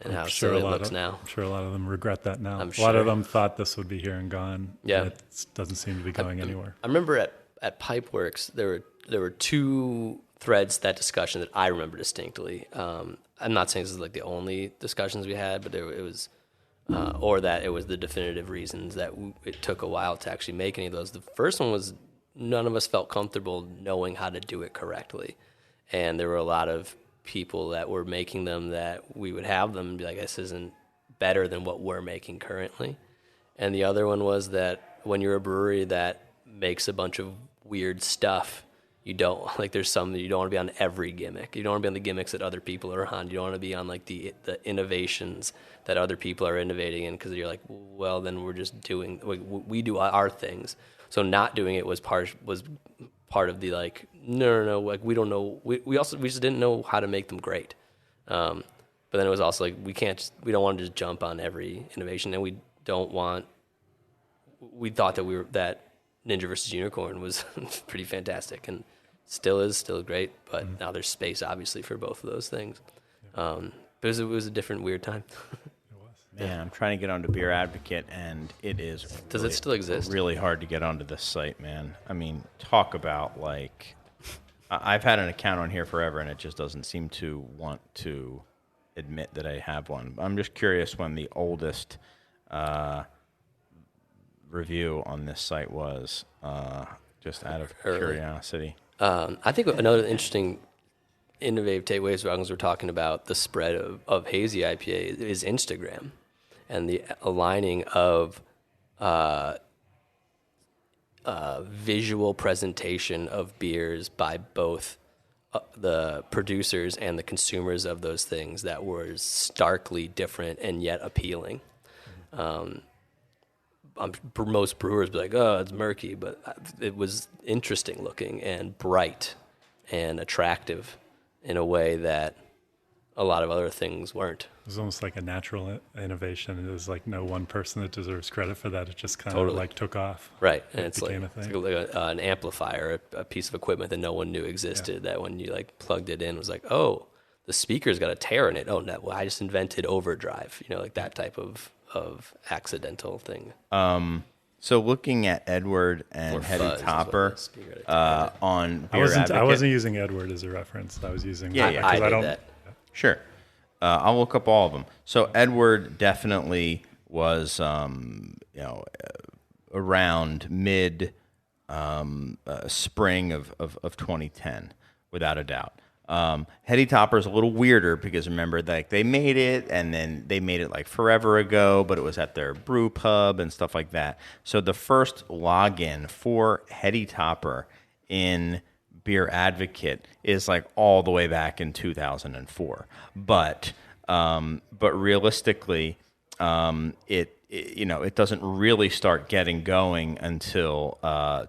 And how silly it looks now. I'm sure a lot of them regret that now. A lot of them thought this would be here and gone. Yeah. And it doesn't seem to be going anywhere. I remember at Pipeworks, there were two threads, that discussion, that I remember distinctly. I'm not saying this is like the only discussions we had, but it was or that it was the definitive reasons that it took a while to actually make any of those. The first one was none of us felt comfortable knowing how to do it correctly. And there were a lot of people that were making them that we would have them and be like, this isn't better than what we're making currently. And the other one was that when you're a brewery that makes a bunch of weird stuff, you don't, like, there's some that you don't want to be on every gimmick. You don't want to be on the gimmicks that other people are on. You don't want to be on, like, the innovations that other people are innovating in, because you're like, well, then we're just doing, we do our things. So not doing it was part of the, like, no, like, we don't know. We just didn't know how to make them great. But then it was also like, we don't want to just jump on every innovation, and we thought that Ninja versus Unicorn was pretty fantastic, and still great, but now there's space, obviously, for both of those things. But it was a different, weird time. Man, I'm trying to get onto Beer Advocate, and it is Does it still exist? Really hard to get onto this site, man. I mean, talk about, like, I've had an account on here forever, and it just doesn't seem to want to admit that I have one. I'm just curious when the oldest review on this site was, just out of curiosity. I think another interesting innovative takeaways, as long as we're talking about the spread of hazy IPA, is Instagram and the aligning of visual presentation of beers by both the producers and the consumers of those things that were starkly different and yet appealing. Most brewers be like, oh, it's murky, but it was interesting looking and bright and attractive in a way that a lot of other things weren't. It was almost like a natural innovation. It was like no one person that deserves credit for that. It just kind of like took off. Right. And it it's like an amplifier, a piece of equipment that no one knew existed, that when you like plugged it in, it was like, oh, the speaker's got a tear in it. Oh, no, well, I just invented overdrive, like that type of accidental thing. So looking at Edward and Hetty Topper on Beer Advocate. I wasn't using Edward as a reference. I was using I did that. Sure. I'll look up all of them. So Edward definitely was, around mid spring of 2010, without a doubt. Hetty Topper is a little weirder because remember, like, they made it and then they made it like forever ago, but it was at their brew pub and stuff like that. So the first login for Hetty Topper in Beer Advocate is like all the way back in 2004. But realistically, it doesn't really start getting going until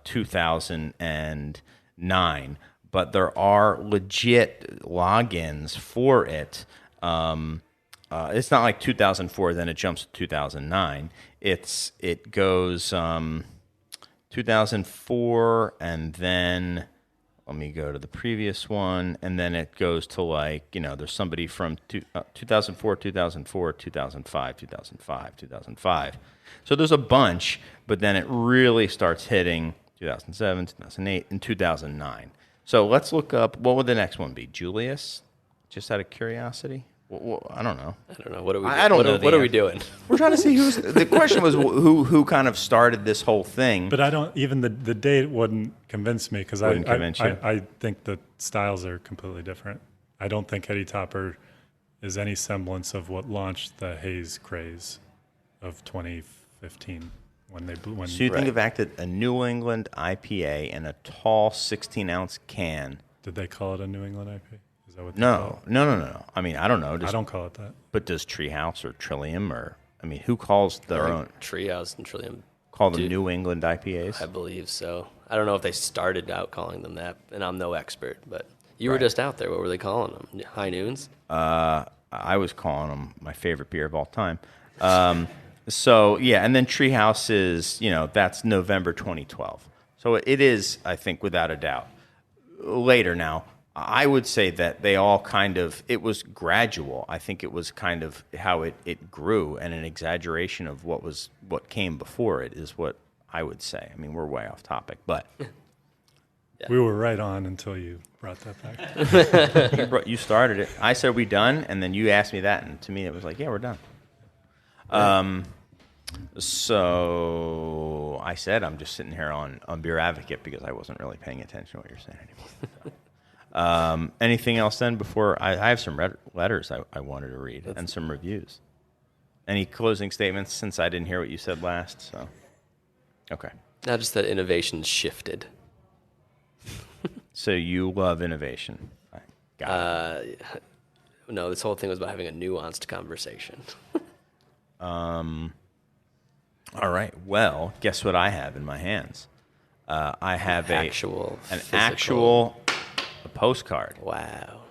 2009. But there are legit logins for it. It's not like 2004, then it jumps to 2009. It goes 2004, and then let me go to the previous one, and then it goes to there's somebody from 2004, 2004, 2005, 2005, 2005. So there's a bunch, but then it really starts hitting 2007, 2008, and 2009. So let's look up, what would the next one be? Julius? Just out of curiosity? I don't know. I don't know. What are we? I don't know. What are we doing? We're trying to see who's. The question was who kind of started this whole thing. But I don't. Even the date wouldn't convince me because I think the styles are completely different. I don't think Hetty Topper is any semblance of what launched the haze craze of 2015 when they blew. So you think of a New England IPA in a tall 16-ounce can. Did they call it a New England IPA? Is that what they No. I mean, I don't know. I don't call it that. But does Treehouse or Trillium who calls their own? Treehouse and Trillium Call them New England IPAs? I believe so. I don't know if they started out calling them that, and I'm no expert, but you were just out there. What were they calling them? High Noons? I was calling them my favorite beer of all time. So, yeah, and then Treehouse is, that's November 2012. So it is, I think, without a doubt, later now. I would say that they all it was gradual. I think it was kind of how it grew, and an exaggeration of what came before it is what I would say. I mean, we're way off topic, but... Yeah. We were right on until you brought that back. You started it. I said, we done? And then you asked me that, and to me it was like, yeah, we're done. So I said I'm just sitting here on Beer Advocate because I wasn't really paying attention to what you're saying anymore. Anything else then before I have some letters I wanted to read and some reviews. Any closing statements since I didn't hear what you said last? So, okay. Not just that innovation shifted. So you love innovation. I got it. No, this whole thing was about having a nuanced conversation. All right. Well, guess what I have in my hands? I have an actual postcard. Wow.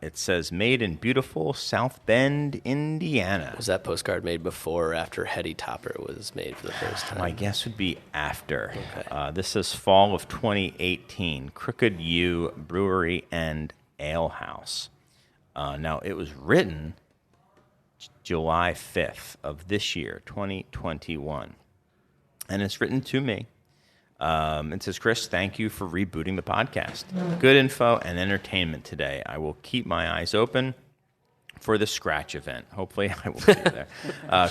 It says "Made in beautiful South Bend, Indiana." Was that postcard made before or after Hetty Topper was made for the first time? My guess would be after. Okay. This is fall of 2018. Crooked U Brewery and Ale House. Now, it was written July 5th of this year, 2021. And it's written to me. It says, Chris, thank you for rebooting the podcast. Good info and entertainment today. I will keep my eyes open for the scratch event. Hopefully I will be there.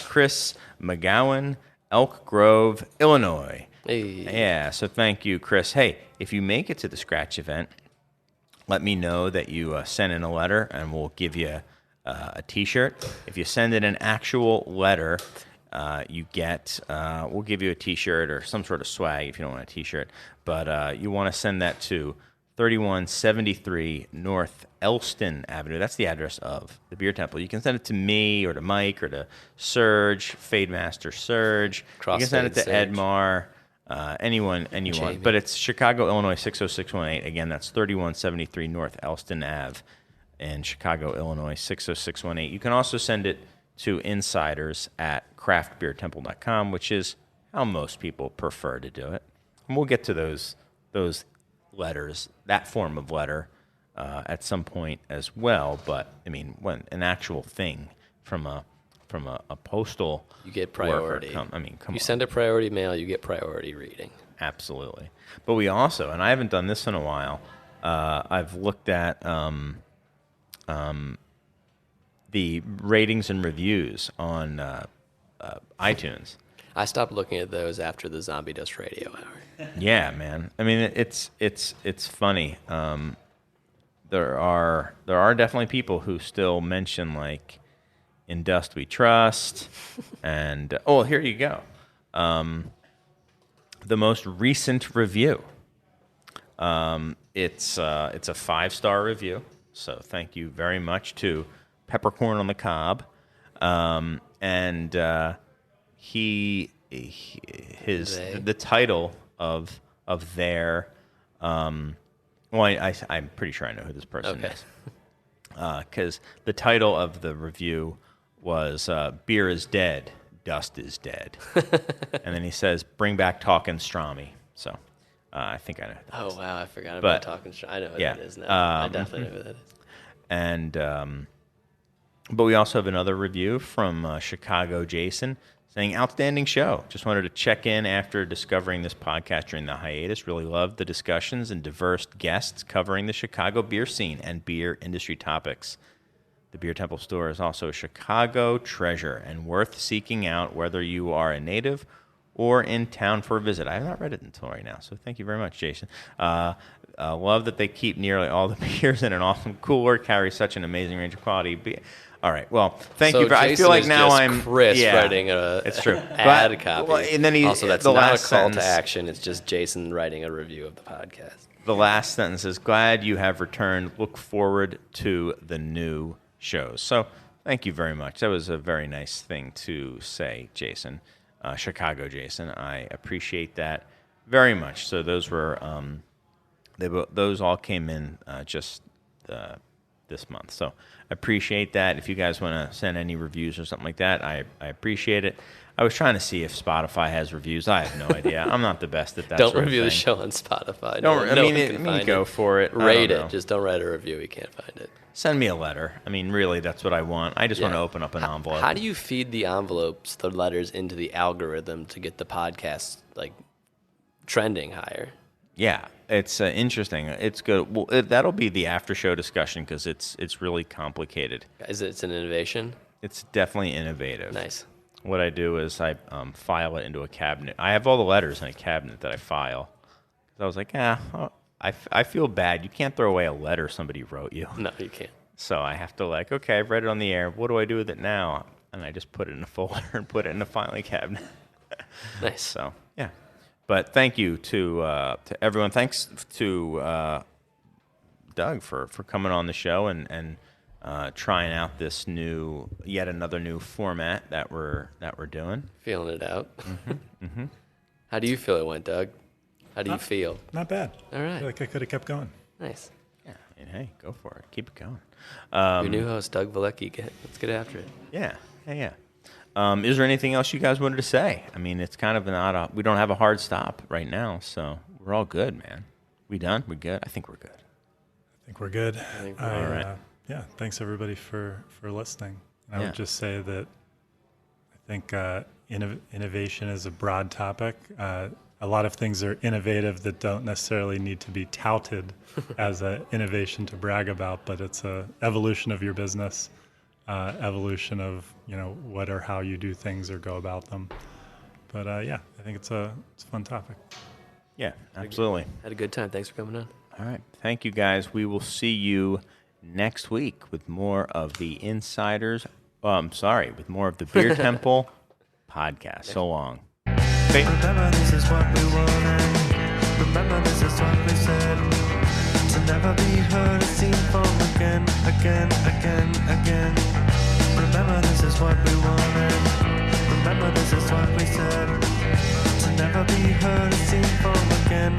Chris McGowan, Elk Grove, Illinois. Hey. Yeah, so thank you, Chris. Hey, if you make it to the scratch event, let me know that you sent in a letter, and we'll give you a T-shirt. If you send in an actual letter, you get we'll give you a T-shirt or some sort of swag if you don't want a T-shirt. But you want to send that to 3173 North Elston Avenue. That's the address of the Beer Temple. You can send it to me or to Mike or to Serge, Fade Master Serge. You can send it to Serge. Edmar. Anyone. Jamie. But it's Chicago, Illinois, 60618. Again, that's 3173 North Elston Ave in Chicago, Illinois, 60618. You can also send it to insiders at craftbeertemple.com, which is how most people prefer to do it. And we'll get to those letters, that form of letter, at some point as well. But, I mean, when an actual thing from a postal You get priority. worker come on. You send a priority mail, you get priority reading. Absolutely. But we also, and I haven't done this in a while, I've looked at the ratings and reviews on iTunes. I stopped looking at those after the Zombie Dust Radio Hour. Yeah, man. I mean, it's funny. There are definitely people who still mention, like, "In Dust We Trust," and here you go. The most recent review. It's a 5-star review. So thank you very much to Peppercorn on the Cob, and the title of their I'm pretty sure I know who this person is, because the title of the review was "Beer is Dead, Dust is Dead," and then he says, "Bring back Talkin' Strami." So I think I know. Oh, wow, I forgot about Talking Strami. I know who that is now. I definitely know who that is. And but we also have another review from Chicago Jason saying, "Outstanding show. Just wanted to check in after discovering this podcast during the hiatus. Really loved the discussions and diverse guests covering the Chicago beer scene and beer industry topics. The Beer Temple store is also a Chicago treasure and worth seeking out whether you are a native or in town for a visit." I have not read it until right now, so thank you very much, Jason. Love that they keep nearly all the beers in an awesome cooler, carry such an amazing range of quality beer. All right, well, thank you. I feel like now I'm Chris writing a it's true ad copy. Well, and then also, that's the not a last call sentence, to action. It's just Jason writing a review of the podcast. The last sentence is, "Glad you have returned. Look forward to the new shows." So thank you very much. That was a very nice thing to say, Jason. Chicago Jason. I appreciate that very much. So those were those all came in just this month. So I appreciate that. If you guys want to send any reviews or something like that, I appreciate it. I was trying to see if Spotify has reviews. I have no idea. I'm not the best at that. Don't sort of review the thing. show on Spotify. Go for it. Rate it. Just don't write a review. You can't find it. Send me a letter. I mean, really, that's what I want. I just want to open up an envelope. How do you feed the envelopes, the letters, into the algorithm to get the podcast trending higher? Yeah, it's interesting. It's good. Well, that'll be the after show discussion because it's really complicated. It's an innovation? It's definitely innovative. Nice. What I do is I file it into a cabinet. I have all the letters in a cabinet that I file. So I was like, I feel bad. You can't throw away a letter somebody wrote you. No, you can't. So I have to okay, I've read it on the air. What do I do with it now? And I just put it in a folder and put it in a filing cabinet. Nice. So, yeah. But thank you to everyone. Thanks to Doug for coming on the show and trying out this yet another new format that we're doing. Feeling it out. How do you feel it went, Doug? How do you feel? Not bad. All right. I feel like I could have kept going. Nice. Yeah, and hey, go for it. Keep it going. Your new host, Doug Veliky. Let's get after it. Yeah. Is there anything else you guys wanted to say? I mean, it's kind of we don't have a hard stop right now, so we're all good, man. We done? We good? I think we're good. I think we're good. All right. Yeah, thanks everybody for listening. And I Yeah. would just say that I think innovation is a broad topic. A lot of things are innovative that don't necessarily need to be touted as an innovation to brag about, but it's a evolution of your business, evolution of what or how you do things or go about them. But I think it's a fun topic. Yeah, absolutely. Had a good time. Thanks for coming on. All right. Thank you, guys. We will see you next week with more of the Insiders. With more of the Beer Temple podcast. So long. Remember this is what we wanted. Remember this is what we said. To never be heard or seen from again. Remember this is what we wanted. Remember this is what we said. To never be heard or seen from again.